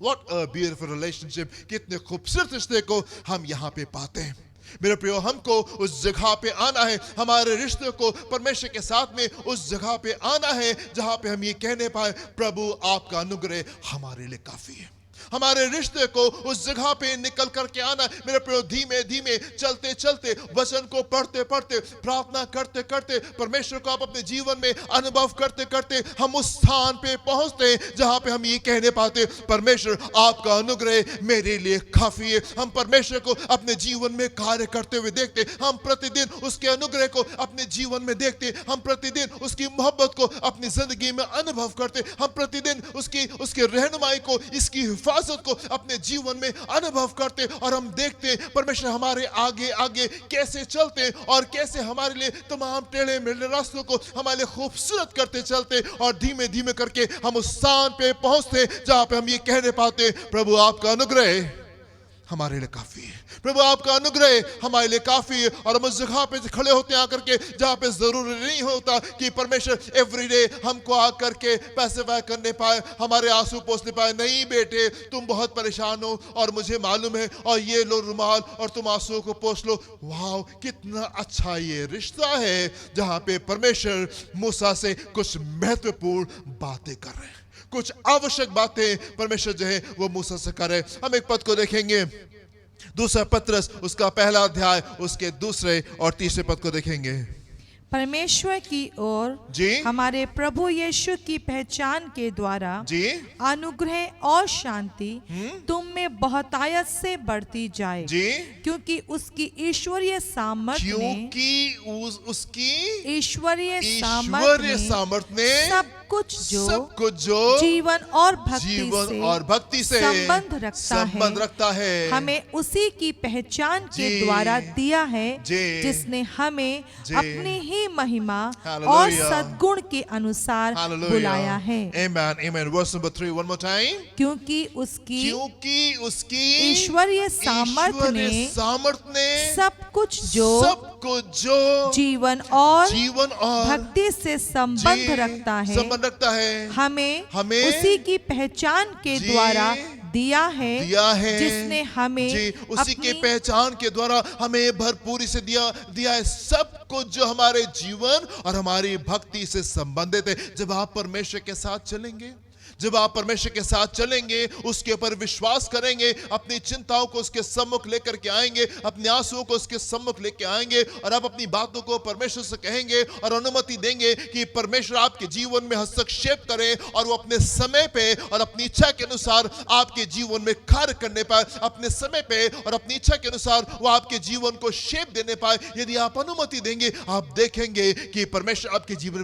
What a beautiful relationship. कितने खूबसूरत रिश्ते को हम यहाँ पे पाते हैं। मेरे प्रियो, हमको उस जगह पे आना है, हमारे रिश्ते को परमेश्वर के साथ में उस जगह पे आना है जहाँ पे हम ये कहने पाए, प्रभु आपका अनुग्रह हमारे लिए काफी है। हमारे रिश्ते को उस जगह पे निकल करके आना। मेरे प्रियो, धीमे धीमे चलते चलते, वचन को पढ़ते पढ़ते, प्रार्थना करते करते, परमेश्वर को आप अपने जीवन में अनुभव करते करते हम उस स्थान पे पहुंचते हैं जहां पे हम ये कहने पाते, परमेश्वर आपका अनुग्रह मेरे लिए काफी है। हम परमेश्वर को अपने जीवन में कार्य करते हुए देखते, हम प्रतिदिन उसके अनुग्रह को अपने जीवन में देखते, हम प्रतिदिन उसकी मोहब्बत को अपनी जिंदगी में अनुभव करते, हम प्रतिदिन उसकी रहनुमाई को, इसकी हिफाजत को अपने जीवन में अनुभव करते, और हम देखते परमेश्वर हमारे आगे आगे कैसे चलते और कैसे हमारे लिए तमाम टेढ़े मेढ़े रास्तों को हमारे लिए खूबसूरत करते चलते, और धीमे धीमे करके हम उस स्थान पे पहुंचते जहां पे हम ये कहने पाते, प्रभु आपका अनुग्रह हमारे लिए काफी है, प्रभु आपका अनुग्रह हमारे लिए काफी है। और हम उस जगह पे खड़े होते हैं आकर के जहाँ पे जरूरी नहीं होता कि परमेश्वर एवरीडे हमको आकर के पैसिफाई करने पाए, हमारे आंसू पोंछने पाए। नहीं बेटे, तुम बहुत परेशान हो और मुझे मालूम है, और ये लो रुमाल और तुम आंसुओं को पोंछ लो। वाह, कितना अच्छा ये रिश्ता है जहाँ पे परमेश्वर मूसा से कुछ महत्वपूर्ण बातें कर रहे हैं, कुछ आवश्यक बातें परमेश्वर जो है वो मूसा से करे। हम एक पद को देखेंगे, दूसरा पत्रस उसका पहला अध्याय उसके दूसरे और तीसरे पद को देखेंगे। परमेश्वर की ओर जी हमारे प्रभु यीशु की पहचान के द्वारा जी अनुग्रह और शांति तुम में बहुतायत से बढ़ती जाए, जी क्योंकि उसकी ईश्वरीय सामर्थ ने क्योंकि उसकी ईश्वरीय ईश्वरीय सामर्थ ने सब कुछ जो जीवन और भक्ति से संबंध रखता है हमें उसी की पहचान के द्वारा दिया है, जिसने हमें अपनी ही महिमा और सद्गुण के अनुसार बुलाया है। Amen, amen. Verse number 3 one more time. क्योंकि उसकी ईश्वरीय सामर्थ ने सब कुछ जो जीवन और भक्ति से संबंध रखता है हमें उसी की पहचान के द्वारा दिया है जिसने हमें उसी के पहचान के द्वारा हमें भरपूरी से दिया है सब कुछ जो हमारे जीवन और हमारी भक्ति से संबंधित है। जब आप परमेश्वर के साथ चलेंगे, जब आप परमेश्वर के साथ चलेंगे, उसके ऊपर विश्वास करेंगे, अपनी चिंताओं को उसके सम्मुख लेकर के आएंगे, अपने आंसुओं को उसके सम्मुख लेके आएंगे और आप अपनी बातों को परमेश्वर से कहेंगे और अनुमति देंगे कि परमेश्वर आपके जीवन में हस्तक्षेप करे और वो अपने समय पे और अपनी इच्छा के अनुसार आपके जीवन में कार्य करने पाए, अपने समय पे और अपनी इच्छा के अनुसार वो आपके जीवन को शेप देने पाए। यदि आप अनुमति देंगे, आप देखेंगे कि परमेश्वर आपके जीवन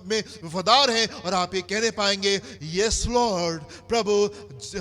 में वफादार है और आप ये कहने पाएंगे, यस लॉर्ड, प्रभु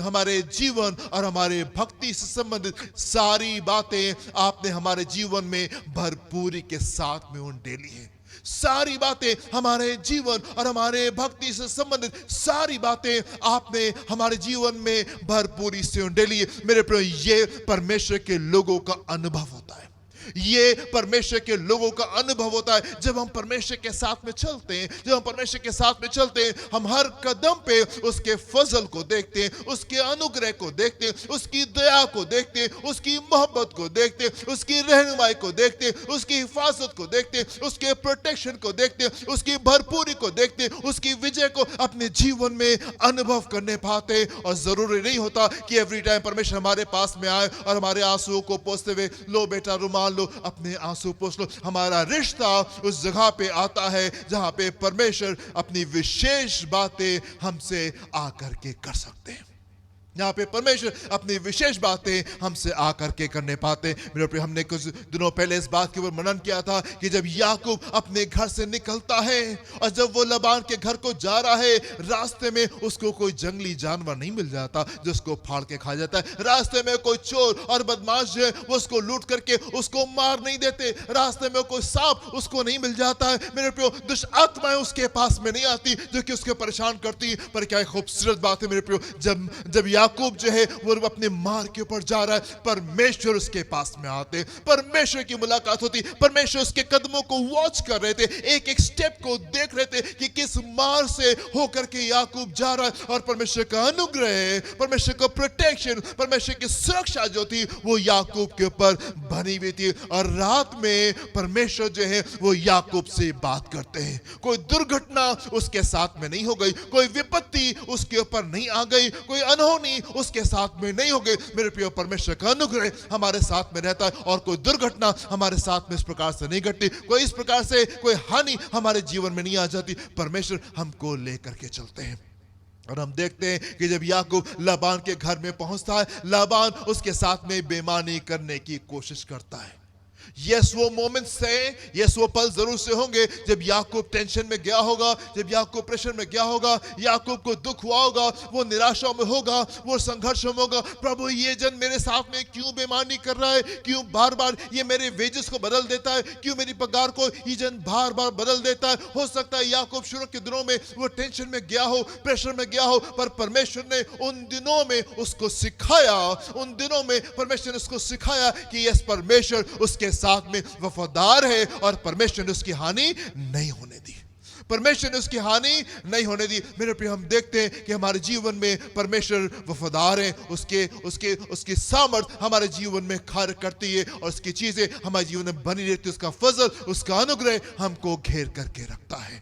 हमारे जीवन और हमारे भक्ति से संबंधित सारी बातें आपने हमारे जीवन में भरपूरी के साथ में उंडेली है। सारी बातें हमारे जीवन और हमारे भक्ति से संबंधित सारी बातें आपने हमारे जीवन में भरपूरी से उंडेली है। मेरे प्रिय, ये परमेश्वर के लोगों का अनुभव होता है, ये परमेश्वर के लोगों का अनुभव होता है। जब हम परमेश्वर के साथ में चलते हैं, जब हम परमेश्वर के साथ में चलते हैं, हम हर कदम पे उसके फजल को देखते हैं, उसके अनुग्रह को देखते हैं, उसकी दया को देखते हैं, उसकी मोहब्बत को देखते हैं, उसकी रहनुमाई को देखते हैं, उसकी हिफाजत को देखते हैं, उसके प्रोटेक्शन को देखते हैं, उसकी भरपूरी को देखते हैं, उसकी विजय को अपने जीवन में अनुभव करने पाते। और जरूरी नहीं होता कि एवरी टाइम परमेश्वर हमारे पास में आए और हमारे आंसुओं को पोंछते हुए, लो बेटा रुमाल लो, अपने आंसू पोंछ लो। हमारा रिश्ता उस जगह पे आता है जहां पे परमेश्वर अपनी विशेष बातें हमसे आकर के कर सकते हैं, यहाँ पे परमेश्वर अपनी विशेष बातें हमसे आकर के करने पाते। मेरे प्रिय, हमने कुछ दिनों पहले इस बात के ऊपर मनन किया था कि जब याकूब अपने घर से निकलता है और जब वो लबान के घर को जा रहा है, रास्ते में उसको कोई जंगली जानवर नहीं मिल जाता जो उसको फाड़ के खा जाता है। रास्ते में कोई चोर और बदमाश जो है वो उसको लूट करके उसको मार नहीं देते। रास्ते में कोई सांप उसको नहीं मिल जाता है। मेरे प्रिय, दुष्ट आत्माएं उसके पास में नहीं आती जो कि उसको परेशान करती। पर क्या खूबसूरत बात है मेरे प्रिय, जब याकूब जो है वो अपने मार के ऊपर जा रहा है, परमेश्वर उसके पास में आते, परमेश्वर की मुलाकात होती, परमेश्वर उसके कदमों को वॉच कर रहे थे, एक एक स्टेप को देख रहे थे कि किस मार से होकर के याकूब जा रहा है। और परमेश्वर का अनुग्रह, परमेश्वर का प्रोटेक्शन, परमेश्वर की सुरक्षा जो थी वो याकूब के ऊपर बनी हुई थी। और रात में परमेश्वर जो है वो याकूब से बात करते हैं। कोई दुर्घटना उसके साथ में नहीं हो गई, कोई विपत्ति उसके ऊपर नहीं आ गई, कोई अनहोनी उसके साथ में नहीं हो गई। मेरे प्रिय, परमेश्वर का अनुग्रह हमारे साथ में रहता है और कोई दुर्घटना हमारे साथ में इस प्रकार से नहीं घटती, कोई इस प्रकार से कोई हानि हमारे जीवन में नहीं आ जाती। परमेश्वर हमको लेकर के चलते हैं। और हम देखते हैं कि जब याकूब लाबान के घर में पहुंचता है, लाबान उसके साथ में बेईमानी करने की कोशिश करता है। यस, वो मोमेंट्स है, यस वो पल जरूर से होंगे जब याकूब टेंशन में गया होगा, जब याकूब प्रेशर में गया होगा, याकूब को दुख हुआ होगा, वो निराशा में होगा, वो संघर्ष में होगा। प्रभु, ये जन मेरे साथ में क्यों बेईमानी कर रहा है, क्यों बार बार ये मेरे वेजेस को बदल देता है, क्यों मेरी पगार को ये जन बार बार बदल देता है। हो सकता है याकूब शुरू के दिनों में वो टेंशन में गया हो, प्रेशर में गया हो, पर परमेश्वर ने उन दिनों में उसको सिखाया, उन दिनों में परमेश्वर ने उसको सिखाया कि यस, परमेश्वर उसके साथ में वफादार है और परमेश्वर ने उसकी हानि नहीं होने दी, परमेश्वर ने उसकी हानि नहीं होने दी। मेरे प्रिय, हम देखते हैं कि हमारे जीवन में परमेश्वर वफादार है, उसकी सामर्थ हमारे जीवन में कार्य करती है और उसकी चीजें हमारे जीवन में बनी रहती है। उसका फजल, उसका अनुग्रह हमको घेर करके रखता है।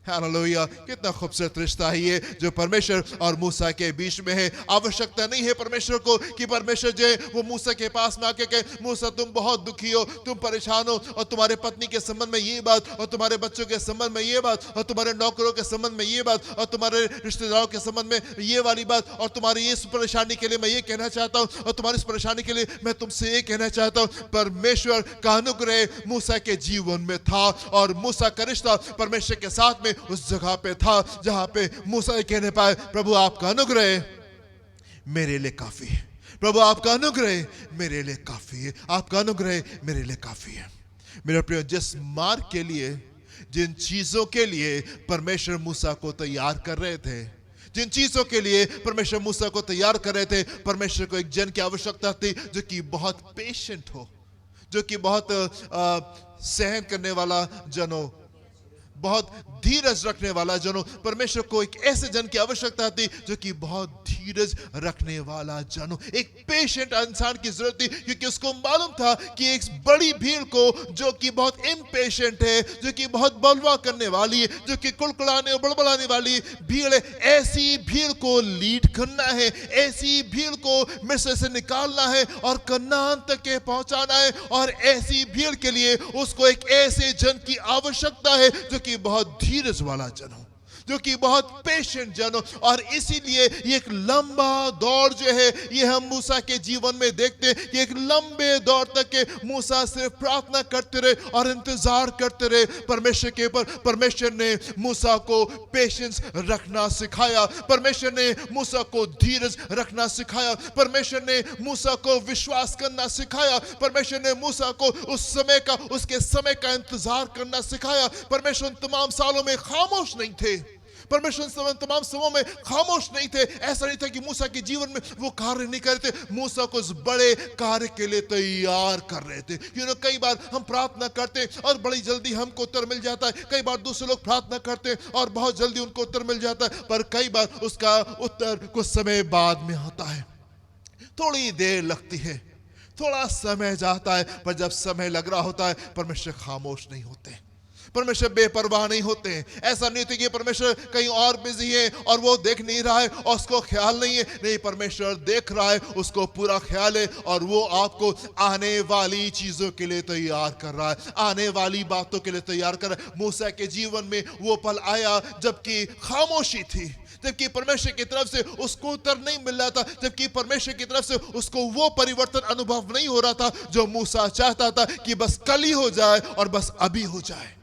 हालेलुया, कितना खूबसूरत रिश्ता है ये जो परमेश्वर और मूसा के बीच में है। आवश्यकता नहीं है परमेश्वर को कि परमेश्वर जो है वो मूसा के पास में आके कहे, मूसा तुम बहुत दुखी हो, तुम परेशान हो, और तुम्हारे पत्नी के संबंध में ये बात, और तुम्हारे बच्चों के संबंध में ये बात, और तुम्हारे नौकरों के संबंध में ये बात, और तुम्हारे रिश्तेदारों के संबंध में ये वाली बात, और तुम्हारी इस परेशानी के लिए मैं ये कहना चाहता हूँ, और तुम्हारी इस परेशानी के लिए मैं तुमसे ये कहना चाहता हूँ। परमेश्वर का अनुग्रह मूसा के जीवन में था, और मूसा का रिश्ता परमेश्वर के साथ में उस जगह पे था जहां पे मूसा ये कहने पाए, प्रभु आपका अनुग्रह मेरे लिए काफी है, प्रभु आपका अनुग्रह मेरे लिए काफी है, आपका अनुग्रह मेरे लिए काफी है। मेरे प्रिय, जिस मार्ग के लिए, जिन चीजों के लिए परमेश्वर मूसा को तैयार कर रहे थे, जिन चीजों के लिए परमेश्वर मूसा को तैयार कर रहे थे, परमेश्वर को एक जन की आवश्यकता थी जो कि बहुत पेशेंट हो, जो कि बहुत सहन करने वाला जन हो, बहुत धीरज रखने वाला जन हो। परमेश्वर को एक ऐसे जन की आवश्यकता थी जो कि बहुत धीरज रखने वाला जन हो, एक पेशेंट इंसान की जरूरत थी, क्योंकि उसको मालूम था कि एक बड़ी भीड़ को जो कि बहुत इम्पेशेंट है, जो कि बहुत बलवा करने वाली है, जो कि कुड़कुड़ाने और बड़बड़ाने वाली भीड़ है, ऐसी भीड़ को लीड करना है, ऐसी भीड़ को मिस्र से निकालना है और कनान तक के पहुंचाना है। और ऐसी भीड़ के लिए उसको एक ऐसे जन की आवश्यकता है जो कि बहुत धीरज वाला जन हो, जो कि बहुत पेशेंट जन हो। और इसीलिए ये एक लंबा दौर जो है ये हम मूसा के जीवन में देखते हैं कि एक लंबे दौर तक के मूसा सिर्फ प्रार्थना करते रहे और इंतजार करते रहे परमेश्वर के ऊपर। परमेश्वर ने मूसा को पेशेंस रखना सिखाया, परमेश्वर ने मूसा को धीरज रखना सिखाया, परमेश्वर ने मूसा को विश्वास करना सिखाया, परमेश्वर ने मूसा को उस समय का, उसके समय का इंतजार करना सिखाया। परमेश्वर तमाम सालों में खामोश नहीं थे, परमेश्वर तमाम समय में खामोश नहीं थे। ऐसा नहीं था कि मूसा के जीवन में वो कार्य नहीं कर रहे थे, मूसा को उस बड़े कार्य के लिए तैयार कर रहे थे। कई बार हम प्रार्थना करते हैं और बड़ी जल्दी हमको उत्तर मिल जाता है, कई बार दूसरे लोग प्रार्थना करते हैं और बहुत जल्दी उनको उत्तर मिल जाता है, पर कई बार उसका उत्तर कुछ समय बाद में आता है, थोड़ी देर लगती है, थोड़ा समय जाता है, पर जब समय लग रहा होता है परमेश्वर खामोश नहीं होते, परमेश्वर बेपरवाह नहीं होते। ऐसा नहीं होता कि परमेश्वर कहीं और बिजी है और वो देख नहीं रहा है और उसको ख्याल नहीं है, नहीं, परमेश्वर देख रहा है, उसको पूरा ख्याल है और वो आपको आने वाली चीजों के लिए तैयार कर रहा है, आने वाली बातों के लिए तैयार कर रहा है। मूसा के जीवन में वो पल आया जबकि खामोशी थी, जबकि परमेश्वर की तरफ से उसको उत्तर नहीं मिल रहा था, जबकि परमेश्वर की तरफ से उसको वो परिवर्तन अनुभव नहीं हो रहा था जो मूसा चाहता था कि बस कल ही हो जाए और बस अभी हो जाए।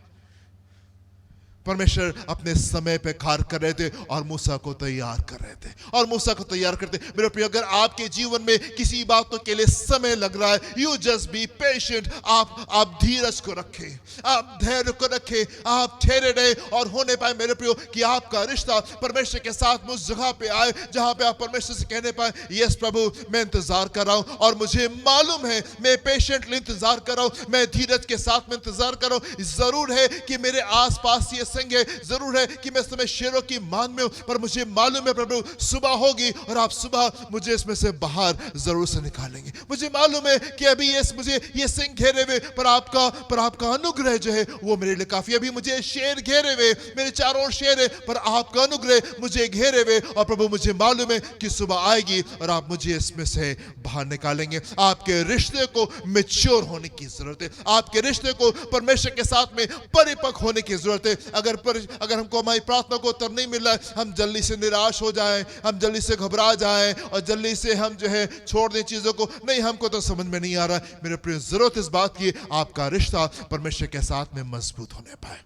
परमेश्वर अपने समय पे कार्य कर रहे थे और मूसा को तैयार कर रहे थे, और मूसा को तैयार करते। मेरे प्रिय, अगर आपके जीवन में किसी बातों के लिए समय लग रहा है, यू जस्ट बी पेशेंट, आप धीरज को रखें, आप धैर्य को रखें, आप ठहरे रहे और होने पाए मेरे प्रियो कि आपका रिश्ता परमेश्वर के साथ में उस जगह पे आए जहां पे आप परमेश्वर से कहने पाए, यस प्रभु मैं इंतजार कर रहा हूं और मुझे मालूम है मैं पेशेंटली इंतजार कर रहा हूं, मैं धीरज के साथ में इंतजार कर रहा हूं। जरूर है कि मेरे आसपास ये संग है, जरूर है कि मैं इस समय शेरों की मान में हूं, पर मुझे मालूम है प्रभु सुबह होगी और आप सुबह मुझे इसमें से बाहर जरूर से निकालेंगे। मुझे मालूम है कि अभी मुझे ये सिंह घेरे हुए, पर आपका अनुग्रह जो है वो मेरे लिए काफी। अभी मुझे शेर घेरे हुए, मेरे चारों ओर शेर है, पर आपका अनुग्रह मुझे घेरे हुए, और प्रभु मुझे मालूम है कि सुबह आएगी और आप मुझे इसमें से बाहर निकालेंगे। आपके रिश्ते को मैच्योर होने की जरूरत है, आपके रिश्ते को परमेश्वर के साथ में परिपक्व होने की जरूरत है। अगर हमको हमारी प्रार्थना को उत्तर नहीं मिल रहा है, हम जल्दी से निराश हो जाएं, हम जल्दी से घबरा जाएं और जल्दी से हम जो है छोड़ दें चीजों को, नहीं हमको तो समझ में नहीं आ रहा है। मेरे प्रिय, जरूरत इस बात की आपका रिश्ता परमेश्वर के साथ में मजबूत होने पाए।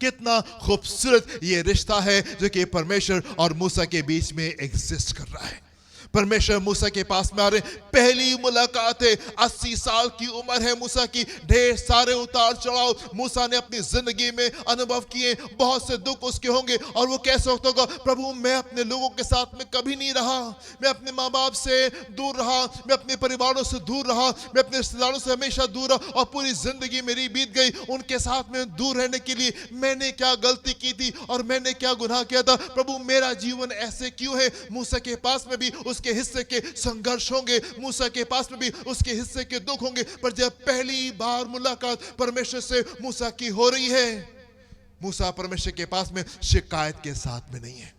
कितना खूबसूरत ये रिश्ता है जो कि परमेश्वर और मूसा के बीच में एग्जिस्ट कर रहा है। परमेश्वर मूसा के पास में आ रहे, पहली मुलाकात है, 80 साल की उम्र है मूसा की, ढेर सारे उतार चढ़ाव मूसा ने अपनी जिंदगी में अनुभव किए, बहुत से दुख उसके होंगे। और वो कैसे होगा, प्रभु मैं अपने लोगों के साथ में कभी नहीं रहा, मैं अपने माँ बाप से दूर रहा, मैं अपने परिवारों से दूर रहा, मैं अपने रिश्तेदारों से हमेशा दूर रहा और पूरी जिंदगी मेरी बीत गई उनके साथ में दूर रहने के लिए। मैंने क्या गलती की थी और मैंने क्या गुनाह किया था, प्रभु मेरा जीवन ऐसे क्यों है। मूसा के पास में भी उसके हिस्से के संघर्ष होंगे, मूसा के पास में भी उसके हिस्से के दुख होंगे, पर जब पहली बार मुलाकात परमेश्वर से मूसा की हो रही है, मूसा परमेश्वर के पास में शिकायत के साथ में नहीं है,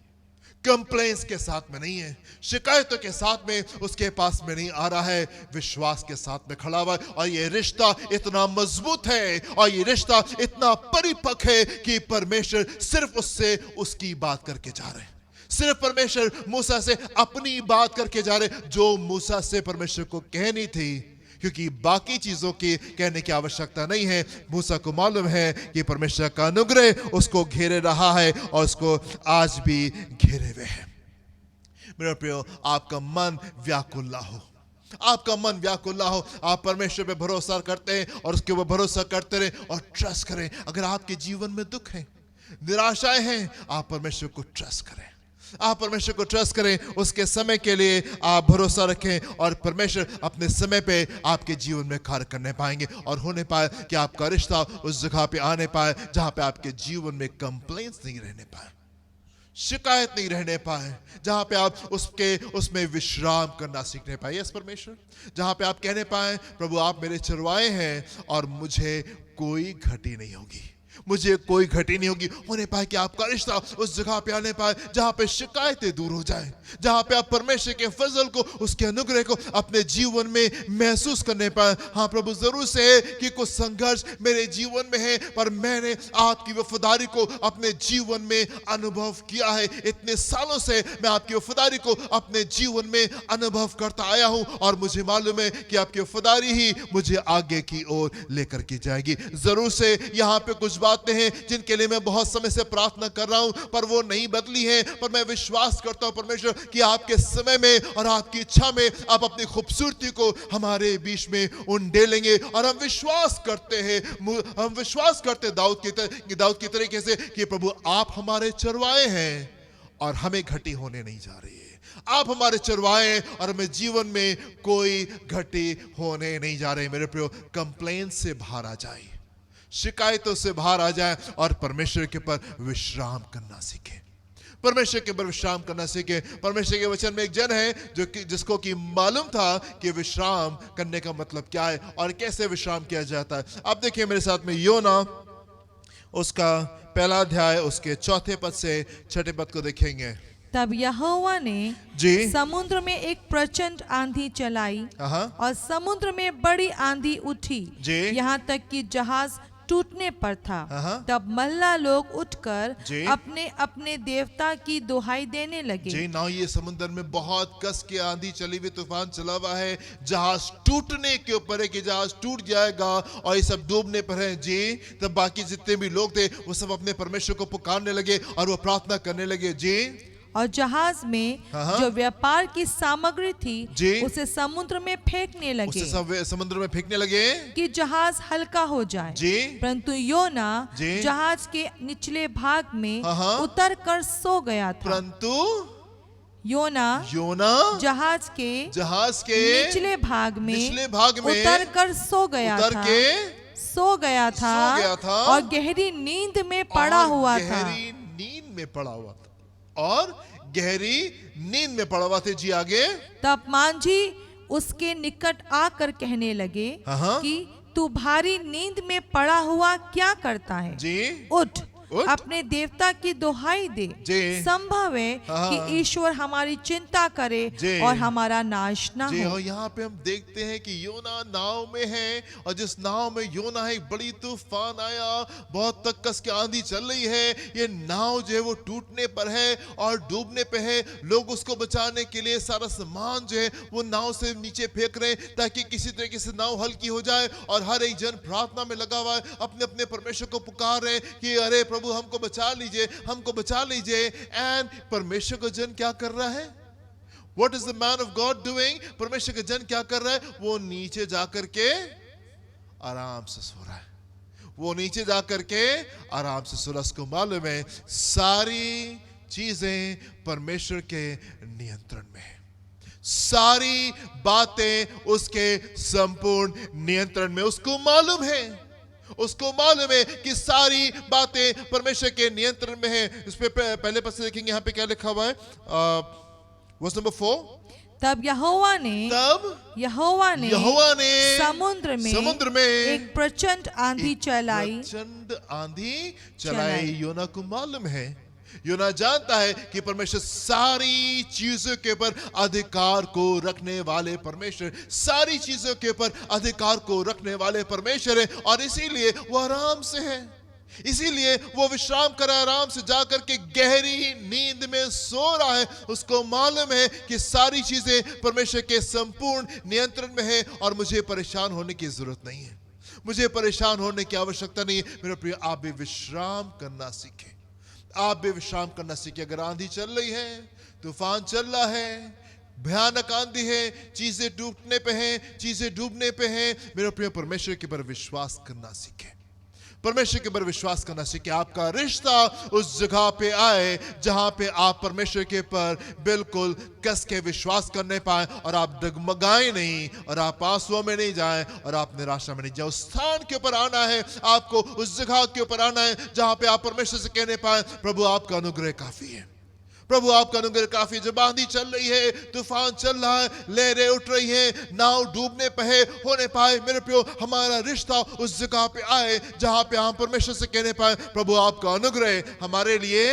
कंप्लेंट्स के साथ में नहीं है, शिकायतों के साथ में उसके पास में नहीं आ रहा है, विश्वास के साथ में खड़ा हुआ है। और ये रिश्ता इतना मजबूत है और ये रिश्ता इतना परिपक्व है कि परमेश्वर सिर्फ उससे उसकी बात करके जा रहे हैं, सिर्फ परमेश्वर मूसा से अपनी बात करके जा रहे, जो मूसा से परमेश्वर को कहनी थी, क्योंकि बाकी चीजों की कहने की आवश्यकता नहीं है। मूसा को मालूम है कि परमेश्वर का अनुग्रह उसको घेरे रहा है और उसको आज भी घेरे हुए है। मेरे प्रियो, आपका मन व्याकुल ना हो, आपका मन व्याकुल ना हो, आप परमेश्वर पे भरोसा करते हैं और उसके ऊपर भरोसा करते रहे और ट्रस्ट करें। अगर आपके जीवन में दुख है, निराशाएं हैं, आप परमेश्वर को ट्रस्ट करें, आप परमेश्वर को ट्रस्ट करें, उसके समय के लिए आप भरोसा रखें और परमेश्वर अपने समय पे आपके जीवन में कार्य करने पाएंगे और होने पाए कि आपका रिश्ता उस जगह पे आने पाए जहां पे आपके जीवन में कंप्लेंट्स नहीं रहने पाए, शिकायत नहीं रहने पाए, जहां पे आप उसमें विश्राम करना सीखने पाए। यस परमेश्वर, जहां पे आप कहने पाए, प्रभु आप मेरे चरवाहे हैं और मुझे कोई घटी नहीं होगी, मुझे कोई घटी नहीं होगी। होने पाए कि आपका रिश्ता उस जगह पे आने पाए जहां पे शिकायतें दूर हो जाए, जहां पे आप परमेश्वर के फजल को, उसके अनुग्रह को अपने जीवन में महसूस करने पाए। हाँ प्रभु, जरूर से है कि कुछ संघर्ष मेरे जीवन में है, पर मैंने आपकी वफादारी को अपने जीवन में अनुभव किया है। इतने सालों से मैं आपकी वफादारी को अपने जीवन में अनुभव करता आया हूं और मुझे मालूम है कि आपकी वफादारी ही मुझे आगे की ओर लेकर के जाएगी। जरूर से यहाँ पे कुछ बातें हैं जिनके लिए मैं बहुत समय से प्रार्थना कर रहा हूं, पर वो नहीं बदली हैं, पर मैं विश्वास करता हूं परमेश्वर कि आपके समय में और आपकी इच्छा में आप अपनी खूबसूरती को हमारे बीच में उंडेलेंगे। और हम विश्वास करते हैं दाऊद की तरीके से कि प्रभु आप हमारे चरवाहे हैं और हमें घटी होने नहीं जा रही है, आप हमारे चरवाहे हैं और हमें जीवन में कोई घटी होने नहीं जा रही। मेरे प्रियो, कंप्लेंट से बाहर आ जाए, शिकायतों से बाहर आ जाए और परमेश्वर के ऊपर विश्राम करना सीखे, परमेश्वर के ऊपर विश्राम करना सीखे। परमेश्वर के वचन में एक जन है जिसको कि मालूम था कि विश्राम करने का मतलब क्या है और कैसे विश्राम किया जाता है। अब देखिए मेरे साथ में योना, उसका पहला अध्याय, उसके 4 पद से 6 पद को देखेंगे। तब यहोवा ने जी समुद्र में एक प्रचंड आंधी चलाई और समुद्र में बड़ी आंधी उठी, यहाँ तक कि जहाज टूटने पर था। तब मल्ला लोग उठकर अपने अपने देवता की दुहाई देने लगे। जी ना, ये समुद्र में बहुत कस की आंधी चली हुई, तूफान चला हुआ है, जहाज टूटने के ऊपर है कि जहाज टूट जाएगा और ये सब डूबने पर है। जी तब बाकी जितने भी लोग थे वो सब अपने परमेश्वर को पुकारने लगे और वो प्रार्थना करने लगे। जी और जहाज में जो व्यापार की सामग्री थी उसे समुद्र में फेंकने लगे, समुद्र में फेंकने लगे कि जहाज हल्का हो जाए। परंतु योना जहाज के निचले भाग में उतर कर सो गया था। परंतु योना जहाज के निचले भाग में उतर कर सो गया था और गहरी नींद में पड़ा हुआ था। और गहरी नींद में पड़ा हुआ थे। जी आगे। तब मांझी उसके निकट आकर कहने लगे कि तू भारी नींद में पड़ा हुआ क्या करता है? जी उठ, अपने देवता की दुहाई दे। संभव है कि ईश्वर हमारी चिंता करे और हमारा नाश ना हो। और यहाँ पे हम देखते हैं कि योना नाव में है और जिस नाव में योना है, एक बड़ी तूफान आया, बहुत तकस की आंधी चल रही है, ये नाव जो है वो टूटने पर है और डूबने पे है। लोग उसको बचाने के लिए सारा सामान जो है वो नाव से नीचे फेंक रहे हैं ताकि किसी तरीके से नाव हल्की हो जाए। और हर एक जन प्रार्थना में लगा हुआ है, अपने अपने परमेश्वर को पुकार रहे हैं कि अरे प्रभु हमको बचा लीजिए, हमको बचा लीजिए। एंड परमेश्वर का जन क्या कर रहा है? What is the man of God doing? परमेश्वर का जन क्या कर रहा है? वो नीचे जाकर के आराम से सो रहा है, वो नीचे जाकर के आराम से सो रहा है। उसको मालूम है सारी चीजें परमेश्वर के नियंत्रण में है, सारी बातें उसके संपूर्ण नियंत्रण में। उसको मालूम है कि सारी बातें परमेश्वर के नियंत्रण में है। इस पे पहले पद से देखेंगे, यहाँ पे क्या लिखा हुआ है, वर्स नंबर 4। तब यहोवा ने यहोवा ने समुद्र में एक प्रचंड आंधी चलाई। प्रचंड आंधी चलाई। योना को मालूम है, योना जानता है कि परमेश्वर सारी चीजों के ऊपर अधिकार को रखने वाले परमेश्वर, सारी चीजों के ऊपर अधिकार को रखने वाले परमेश्वर है, और इसीलिए वो आराम से है, इसीलिए वो विश्राम कर आराम से जाकर के गहरी नींद में सो रहा है। उसको मालूम है कि सारी चीजें परमेश्वर के संपूर्ण नियंत्रण में है और मुझे परेशान होने की जरूरत नहीं है, मुझे परेशान होने की आवश्यकता नहीं है। मेरे प्रिय, आप भी विश्राम करना सीखें, आप भी विश्राम करना सीखें। अगर आंधी चल रही है, तूफान चल रहा है, भयानक आंधी है, चीजें टूटने पे हैं, चीजें डूबने पे हैं, मेरे प्रिय परमेश्वर के ऊपर विश्वास करना सीखें, परमेश्वर के ऊपर विश्वास करना सीखें। आपका रिश्ता उस जगह पे आए जहां पे आप परमेश्वर के ऊपर बिल्कुल कस के विश्वास करने पाए, और आप डगमगाए नहीं, और आप आंसुओं में नहीं जाएं, और आप निराशा में नहीं जाए। उस स्थान के ऊपर आना है आपको, उस जगह के ऊपर आना है जहां पे आप परमेश्वर से कहने पाए, प्रभु आपका अनुग्रह काफी है, प्रभु आपका अनुग्रह काफी है। जब आंधी चल रही है, तूफान चल रहा है, लहरें उठ रही हैं, नाव डूबने पे है, होने पाए, मेरे प्रियो, हमारा रिश्ता उस जगह पे आए जहां पे हम परमेश्वर से कहने पाए, प्रभु आपका अनुग्रह हमारे लिए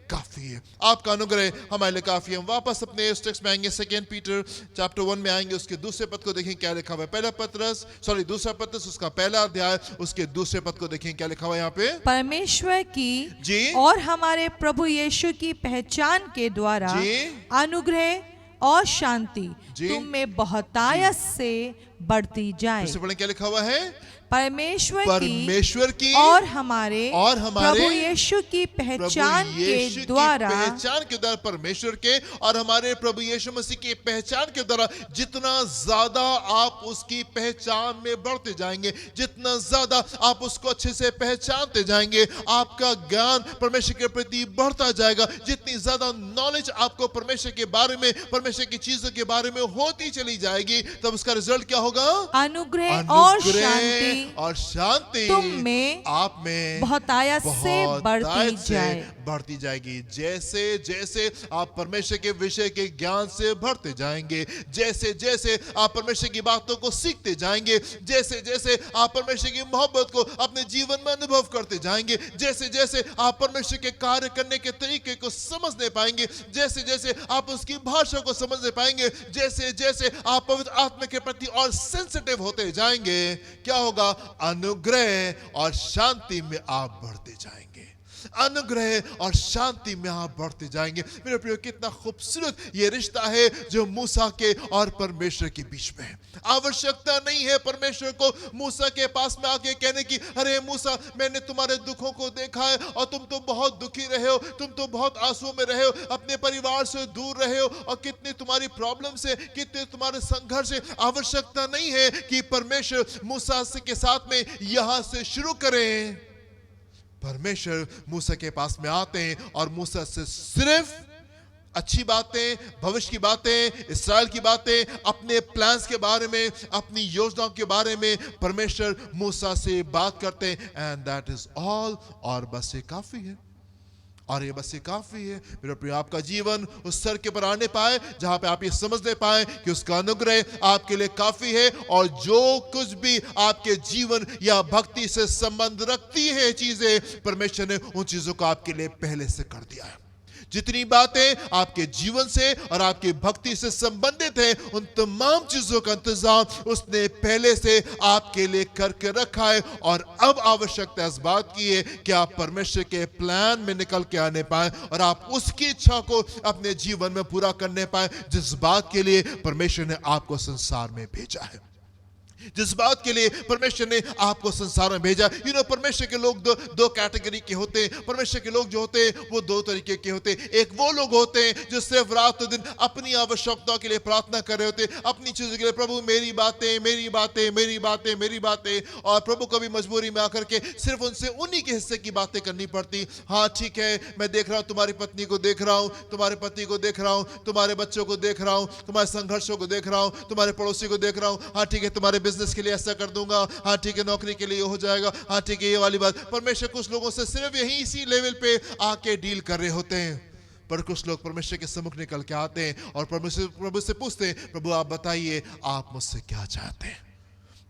काफी है, आपका अनुग्रह हमारे लिए काफी है। हम वापस अपने इस टेक्स्ट में आएंगे, 2 पीटर चैप्टर 1 में आएंगे, उसके दूसरे पद को देखें क्या लिखा हुआ है। दूसरा पत्रस उसका पहला अध्याय, उसके दूसरे पद को देखें क्या लिखा हुआ है यहाँ पे। परमेश्वर की और हमारे प्रभु यीशु की पहचान के द्वारा अनुग्रह और शांति तुम में बहुतायत से बढ़ती जाए। क्या लिखा हुआ है? परमेश्वर की और हमारे प्रभु यीशु की पहचान के द्वारा परमेश्वर के और हमारे प्रभु यीशु मसीह की पहचान के द्वारा जितना ज्यादा आप उसकी पहचान में बढ़ते जाएंगे, जितना ज्यादा आप उसको अच्छे से पहचानते जाएंगे, आपका ज्ञान परमेश्वर के प्रति बढ़ता जाएगा। जितनी ज्यादा नॉलेज आपको परमेश्वर के बारे में, परमेश्वर की चीजों के बारे में होती चली जाएगी, तब उसका रिजल्ट क्या होगा? अनुग्रह और शांति तुम में, आप में बहुतायत से बढ़ती जाएगी। जैसे जैसे आप परमेश्वर के विषय के ज्ञान से बढ़ते जाएंगे, जैसे जैसे आप परमेश्वर की बातों को सीखते जाएंगे, जैसे जैसे आप परमेश्वर की मोहब्बत को अपने जीवन में अनुभव करते जाएंगे, जैसे जैसे आप परमेश्वर के कार्य करने के तरीके को समझने पाएंगे, जैसे जैसे आप उसकी भाषा को समझने पाएंगे, जैसे जैसे आप पवित्र आत्मा के प्रति और सेंसिटिव होते जाएंगे, क्या होगा? अनुग्रह और शांति में आप बढ़ते जाएंगे, अनुग्रह और शांति में आप बढ़ते जाएंगे। मेरे प्रियो, कितना खूबसूरत ये रिश्ता है जो मूसा के और परमेश्वर के बीच में है। आवश्यकता नहीं है परमेश्वर को मूसा के पास में आके कहने की, अरे मूसा, मैंने तुम्हारे दुखों को देखा है और तुम तो बहुत दुखी रहे हो, तुम तो बहुत आंसुओं में रहे हो, अपने परिवार से दूर रहे हो, और कितनी तुम्हारी प्रॉब्लम्स है, कितने तुम्हारे संघर्ष है। आवश्यकता नहीं है कि परमेश्वर मूसा के साथ में यहां से शुरू करें। परमेश्वर मूसा के पास में आते हैं और मूसा से सिर्फ अच्छी बातें, भविष्य की बातें, इस्राएल की बातें, अपने प्लान्स के बारे में, अपनी योजनाओं के बारे में परमेश्वर मूसा से बात करते हैं, एंड दैट इज ऑल। और बस ये काफी है, और ये बस ये काफी है। मेरे प्रिय, आपका जीवन उस स्तर के पर आने पाए जहां पे आप ये समझने पाए कि उसका अनुग्रह आपके लिए काफी है, और जो कुछ भी आपके जीवन या भक्ति से संबंध रखती है चीजें, परमेश्वर ने उन चीजों को आपके लिए पहले से कर दिया है। जितनी बातें आपके जीवन से और आपकी भक्ति से संबंधित हैं, उन तमाम चीजों का इंतजाम उसने पहले से आपके लिए करके रखा है। और अब आवश्यकता इस बात की है कि आप परमेश्वर के प्लान में निकल के आने पाए और आप उसकी इच्छा को अपने जीवन में पूरा करने पाए, जिस बात के लिए परमेश्वर ने आपको संसार में भेजा है, जिस बात के लिए परमेश्वर ने आपको संसार में भेजा। परमेश्वर के लोग दो कैटेगरी के होते हैं। परमेश्वर के लोग जो होते हैं वो दो तरीके के होते हैं। एक वो लोग होते हैं जो सिर्फ रात दिन अपनी आवश्यकताओं के लिए प्रार्थना कर रहे होते हैं, अपनी चीजों के लिए, प्रभु मेरी बातें, मेरी बातें, मेरी बातें, मेरी बातें, और प्रभु को भी मजबूरी में आकर के सिर्फ उनसे उन्हीं के हिस्से की बातें करनी पड़ती। हाँ ठीक है, मैं देख रहा हूँ, तुम्हारी पत्नी को देख रहा हूँ, तुम्हारे पति को देख रहा हूँ, तुम्हारे बच्चों को देख रहा हूँ, तुम्हारे संघर्षों को देख रहा हूँ, तुम्हारे पड़ोसी को देख रहा हूँ, हाँ ठीक है, तुम्हारे बिजनेस के लिए ऐसा कर दूंगा, हाँ ठीक है, नौकरी के लिए हो जाएगा, हाँ ठीक है, ये वाली बात। परमेश्वर कुछ लोगों से सिर्फ यही इसी लेवल पे आके डील कर रहे होते हैं। पर कुछ लोग परमेश्वर के सम्मुख निकल के आते हैं और प्रभु से पूछते हैं, प्रभु आप बताइए आप मुझसे क्या चाहते हैं,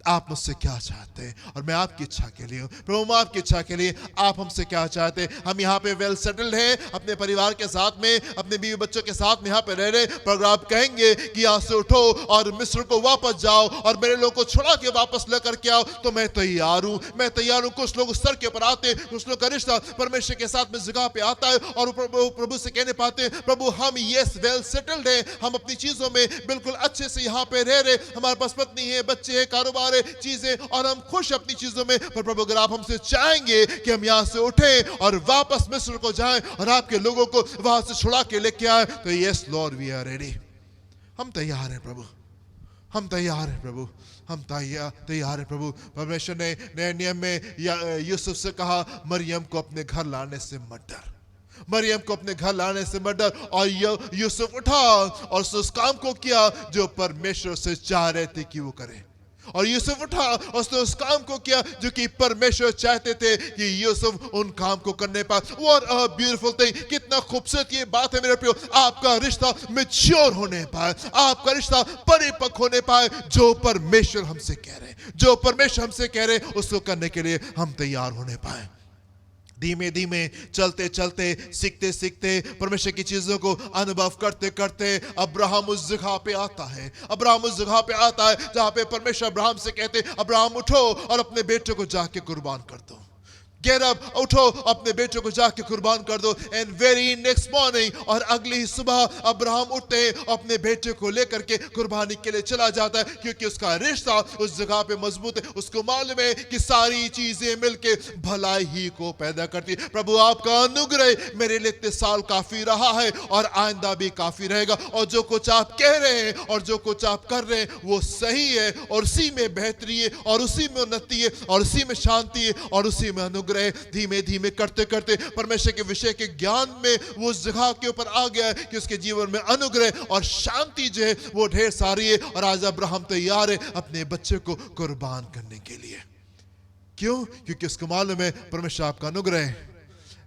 आप मुझसे क्या चाहते हैं। और मैं आपकी इच्छा के लिए हूँ प्रभु, मैं आपकी इच्छा के लिए, आप हमसे क्या चाहते हैं। हम यहाँ पे वेल सेटल्ड हैं, अपने परिवार के साथ में, अपने बीवी बच्चों के साथ में यहाँ पे रह रहे, पर अगर आप कहेंगे कि यहाँ से उठो और मिस्र को वापस जाओ और मेरे लोगों को छुड़ा के वापस लेकर के आओ, तो मैं तैयार हूँ, मैं तैयार हूँ। कुछ लोग उस स्तर के ऊपर आते हैं, कुछ लोग का रिश्ता परमेश्वर के साथ में जगह पे आता है और प्रभु से कहने पाते हैं, प्रभु हम यस वेल सेटल्ड है, हम अपनी चीजों में बिल्कुल अच्छे से यहाँ पे रह रहे, हमारे पास पत्नी है, बच्चे हैं, कारोबार चीजें, और हम खुश अपनी चीजों में। पर प्रभु अगर आप हमसे चाहेंगे कि हम यहां से उठें और वापस मिस्र को जाएं और आपके लोगों को वहां से छुड़ा के लेके आए, तो yes lord we are ready, हम तैयार हैं प्रभु, हम तैयार हैं प्रभु, हम तैयार हैं प्रभु। परमेश्वर ने नए नियम में यूसुफ से कहा, मरियम को अपने घर लाने से मत डर, मरियम को अपने घर लाने से मत डर। और यूसुफ उठा और उस काम को किया जो परमेश्वर से चाह रहे थे कि वो करे, और यूसुफ उठा और उसने उस काम को किया जो कि परमेश्वर चाहते थे कि यूसुफ उन काम को करने पाए। व्हाट अ ब्यूटीफुल थिंग, कितना खूबसूरत ये बात है मेरे प्रियो। आपका रिश्ता मैच्योर होने पाए, आपका रिश्ता परिपक्व होने पाए, जो परमेश्वर हमसे कह रहे हैं, जो परमेश्वर हमसे कह रहे हैं उसको करने के लिए हम तैयार होने पाए। धीमे धीमे, चलते चलते, सीखते सीखते, परमेश्वर की चीजों को अनुभव करते करते अब्राहम उस जगह पे आता है, अब्राहम उस जगह पे आता है जहां पे परमेश्वर अब्राहम से कहते, अब्राहम उठो और अपने बेटे को जाके कुर्बान कर दो। Get up, उठो, अपने बेटे को जाके कुर्बान कर दो। एंड वेरी नेक्स्ट मॉर्निंग, और अगली ही सुबह अब्राहम उठते हैं, अपने बेटे को लेकर के कुर्बानी के लिए चला जाता है, क्योंकि उसका रिश्ता उस जगह पे मजबूत है। उसको मालूम है कि सारी चीजें मिलके भलाई ही को पैदा करती है। प्रभु आपका अनुग्रह मेरे लिए इतने साल काफी रहा है और आइंदा भी काफी रहेगा, और जो कुछ आप कह रहे हैं और जो कुछ आप कर रहे हैं वो सही है, और उसी में बेहतरी है, और उसी में उन्नति है, और उसी में शांति है, और उसी में अनुग्रह। धीमे धीमे करते करते परमेश्वर के विषय के ज्ञान में वो उस जगह के ऊपर आ गया कि उसके जीवन में अनुग्रह और शांति जो है वो ढेर सारी है। और आज अब्राहम तैयार है अपने बच्चे को कुर्बान करने के लिए। क्यों? क्योंकि उसको मालूम है परमेश्वर आपका अनुग्रह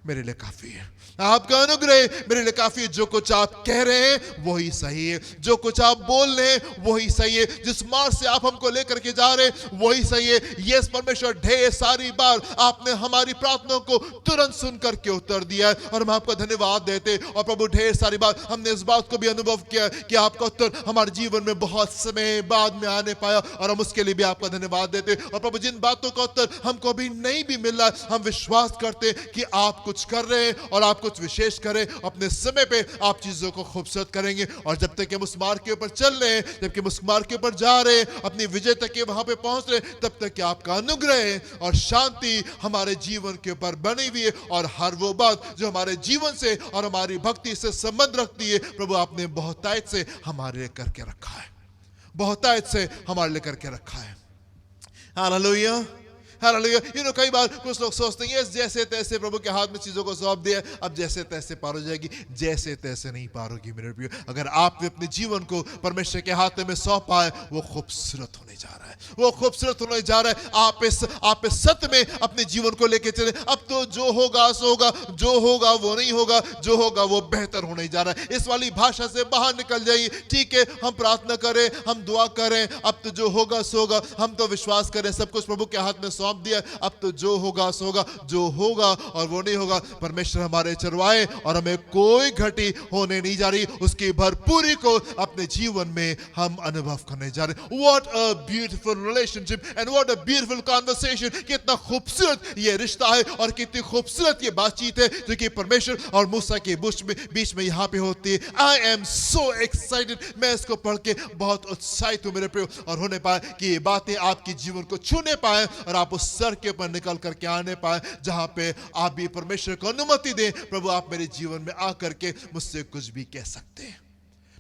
मेरे लिए काफी है, आपका अनुग्रह मेरे लिए काफी है। जो कुछ आप कह रहे हैं वही सही है, जो कुछ आप बोल रहे हैं वही सही है, जिस मार्ग से आप हमको लेकर के जा रहे हैं वही सही है। यस परमेश्वर, ढेर सारी बार आपने हमारी प्रार्थनाओं को तुरंत सुन करके उत्तर दिया है और हम आपका धन्यवाद देते। और प्रभु ढेर सारी बार हमने इस बात को भी अनुभव किया कि आपका उत्तर हमारे जीवन में बहुत समय बाद में आने पाया, और हम उसके लिए भी आपका धन्यवाद देते। और प्रभु जिन बातों का उत्तर हमको अभी नहीं भी मिल रहा, हम विश्वास करते कि आप कुछ कर रहे हैं और आप कुछ विशेष करें, अपने समय पे आप चीजों को खूबसूरत करेंगे। और जब तक हम उस मार्ग के ऊपर चल रहे हैं, जबकि हम उस मार्ग के ऊपर जा रहे हैं, अपनी विजय तक के वहां पे पहुंच रहे हैं, तब तक कि आपका अनुग्रह और शांति हमारे जीवन के ऊपर बनी हुई है। और हर वो बात जो हमारे जीवन से और हमारी भक्ति से संबंध रखती है, प्रभु आपने बहुतायत से हमारे लिए करके रखा है, बहुतायत से हमारे लिए करके रखा है। Hallelujah, hallelujah. कई बार कुछ लोग सोचते हैं जैसे तैसे प्रभु के हाथ में चीजों को सौंप दिया, अब जैसे तैसे पार हो जाएगी। जैसे तैसे नहीं पार होगी मेरे प्रिय। अगर आपने अपने जीवन को परमेश्वर के हाथ में सौंपा है, वो खूबसूरत होने जा रहा है, वो खूबसूरत होने जा रहा है। आप इस सत्य में अपने जीवन को लेके चले। अब तो जो होगा सो होगा, जो होगा वो नहीं होगा, जो होगा वो बेहतर होने जा रहा है। इस वाली भाषा से बाहर निकल जाइए। ठीक है, हम प्रार्थना करें, हम दुआ करें, अब तो जो होगा सो होगा, हम तो विश्वास करें सब कुछ प्रभु के हाथ में सौंप दिया, अब तो जो होगा सो होगा, जो होगा और वो नहीं होगा। परमेश्वर हमारे चरवाए और हमें कोई घटी होने नहीं जा रही, उसकी भरपूरी को अपने जीवन में हम अनुभव करने जा रहे हैं। What a beautiful relationship and what a beautiful conversation। कितना खूबसूरत ये रिश्ता है और कितनी खूबसूरत ये बातचीत है जो कि परमेश्वर और मूसा के बीच में यहाँ पे होती है। I am so excited। मैं इसको पढ़ के बहुत उत्साहित हूँ मेरे प्रिय, और होने पाए कि ये बातें आपके जीवन को छूने पाए और आप उस सर के ऊपर निकल करके आने पाए जहां पे आप भी परमेश्वर को अनुमति दें, प्रभु आप मेरे जीवन में आकर के मुझसे कुछ भी कह सकते हैं।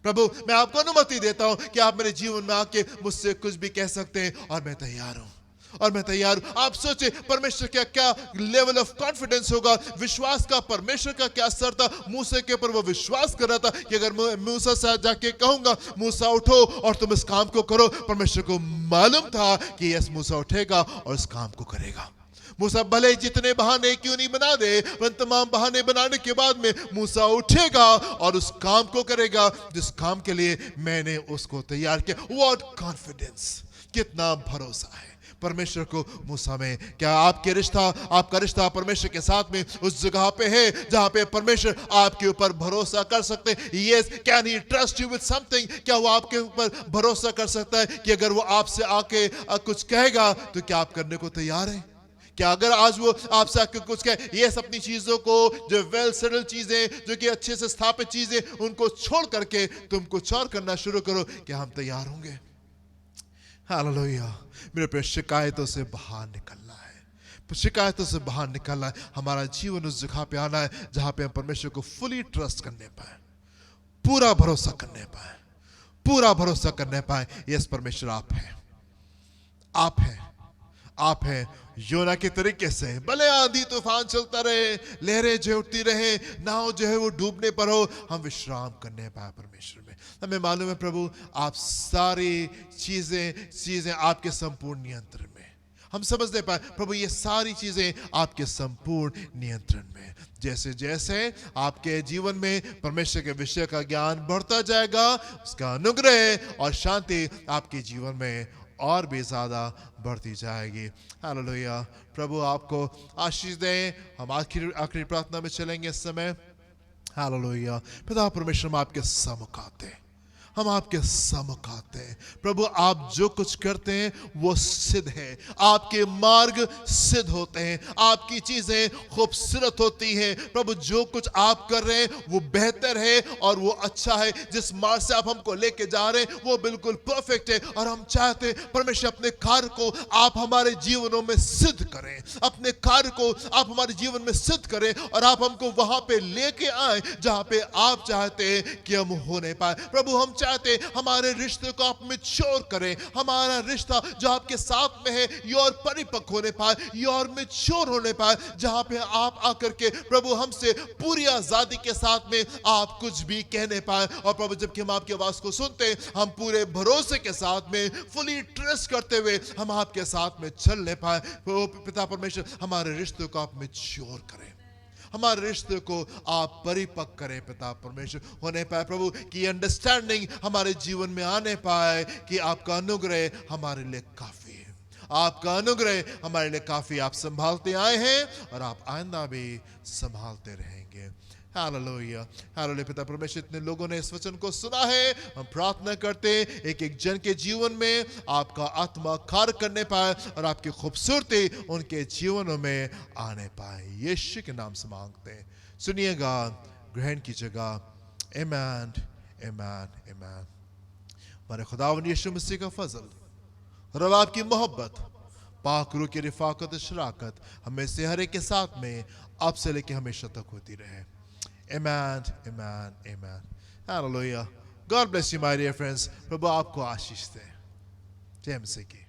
प्रभु मैं आपको अनुमति देता हूं कि आप मेरे जीवन में आके मुझसे कुछ भी कह सकते हैं, और मैं तैयार हूं, और मैं तैयार हूं। आप सोचे परमेश्वर का क्या लेवल ऑफ कॉन्फिडेंस होगा, विश्वास का परमेश्वर का क्या असर था। मूसा के ऊपर वो विश्वास कर रहा था कि अगर मूसा से जाके कहूंगा मूसा उठो और तुम इस काम को करो, परमेश्वर को मालूम था कि यस मूसा उठेगा और इस काम को करेगा। मूसा भले ही जितने बहाने क्यों नहीं बना दे, पर तमाम बहाने बनाने के बाद में मूसा उठेगा और उस काम को करेगा जिस काम के लिए मैंने उसको तैयार किया। व्हाट कॉन्फिडेंस, कितना भरोसा है परमेश्वर को मूसा में। क्या आपका रिश्ता परमेश्वर के साथ में उस जगह पे है जहां पे परमेश्वर आपके ऊपर भरोसा कर सकते हैं? Yes, can he trust you with something? क्या वो आपके ऊपर भरोसा कर सकता है कि अगर वो आपसे आके कुछ कहेगा तो क्या आप करने को तैयार हैं? क्या अगर आज वो आपसे आके कुछ कहे, ये अपनी चीजों को, जो वेल सेटल चीजें, जो कि अच्छे से स्थापित चीजें, उनको छोड़ करके तुम कुछ और करना शुरू करो, क्या हम तैयार होंगे? हालेलुया। मेरे पे शिकायतों से बाहर निकलना है, शिकायतों से बाहर निकलना है। हमारा जीवन उस जगह पे आना है जहां पे हम परमेश्वर को फुली ट्रस्ट करने पाए, पूरा भरोसा करने पाए, पूरा भरोसा करने पाए। यस परमेश्वर आप हैं, आप हैं, आप हैं। योना के तरीके से भले आंधी तूफान चलता रहे, लहरें जो उठती रहे, नाव जो है वो डूबने पर हो, हम विश्राम करने पाए परमेश्वर में। हमें मालूम है प्रभु आप सारी चीजें आपके संपूर्ण नियंत्रण में। हम समझ नहीं पाए प्रभु ये सारी चीजें आपके संपूर्ण नियंत्रण में। जैसे जैसे आपके जीवन में परमेश्वर के विषय का ज्ञान बढ़ता जाएगा, उसका अनुग्रह और शांति आपके जीवन में और भी ज्यादा बढ़ती जाएगी। हालेलुया। प्रभु आपको आशीष दें। हम आखिरी प्रार्थना में चलेंगे इस समय। हालेलुया। पिता परमेश्वर हम आपके सम्मुख आते हैं, हम आपके सम्मुख आते हैं। प्रभु आप जो कुछ करते हैं वो सिद्ध है, आपके मार्ग सिद्ध होते हैं, आपकी चीजें खूबसूरत होती हैं। प्रभु जो कुछ आप कर रहे हैं वो बेहतर है और वो अच्छा है। जिस मार्ग से आप हमको लेके जा रहे हैं वो बिल्कुल परफेक्ट है और हम चाहते हैं परमेश्वर अपने कार्य को आप हमारे जीवनों में सिद्ध करें, अपने कार्य को आप हमारे जीवन में सिद्ध करें और आप हमको वहां पे लेके आए जहां पे आप चाहते हैं कि हम होने पाए। प्रभु हम चाहते हमारे रिश्ते को आप मैच्योर करें, हमारा रिश्ता जो आपके साथ में है ये और परिपक्व होने पाए, ये और मैच्योर होने पाए, जहां पे आप आकर के प्रभु हमसे पूरी आजादी के साथ में आप कुछ भी कहने पाए। और प्रभु जबकि हम आपकी आवाज को सुनते हैं हम पूरे भरोसे के साथ में फुली ट्रस्ट करते हुए हम आपके साथ में चलने पाए। पिता परमेश्वर हमारे रिश्ते को आप मैच्योर करें, हमारे रिश्ते को आप परिपक्व करें पिता परमेश्वर। होने पाए प्रभु कि अंडरस्टैंडिंग हमारे जीवन में आने पाए कि आपका अनुग्रह हमारे लिए काफी है, आपका अनुग्रह हमारे लिए काफी। आप संभालते आए हैं और आप आइंदा भी संभालते रहेंगे। हालेलुया। हालेलुया। पिता परमेश्वर इतने लोगों ने इस वचन को सुना है, हम प्रार्थना करते हैं एक एक जन के जीवन में आपका आत्मा कार्य करने पाए और आपकी खूबसूरती उनके जीवनों में आने पाए। यीशु के नाम से मांगते हैं, सुनिएगा, ग्रहण कीजिएगा। आमीन, आमीन, आमीन। हमारे खुदावंद यीशु मसीह का फजल और अब आपकी मोहब्बत, पाक रूह की रिफाकत शराकत हमें से हर एक के साथ में अब से लेके हमेशा तक होती रहे। Amen, amen, amen. Hallelujah. God bless you, my dear friends. प्रभु आपको आशीष दे। जय मसीह की।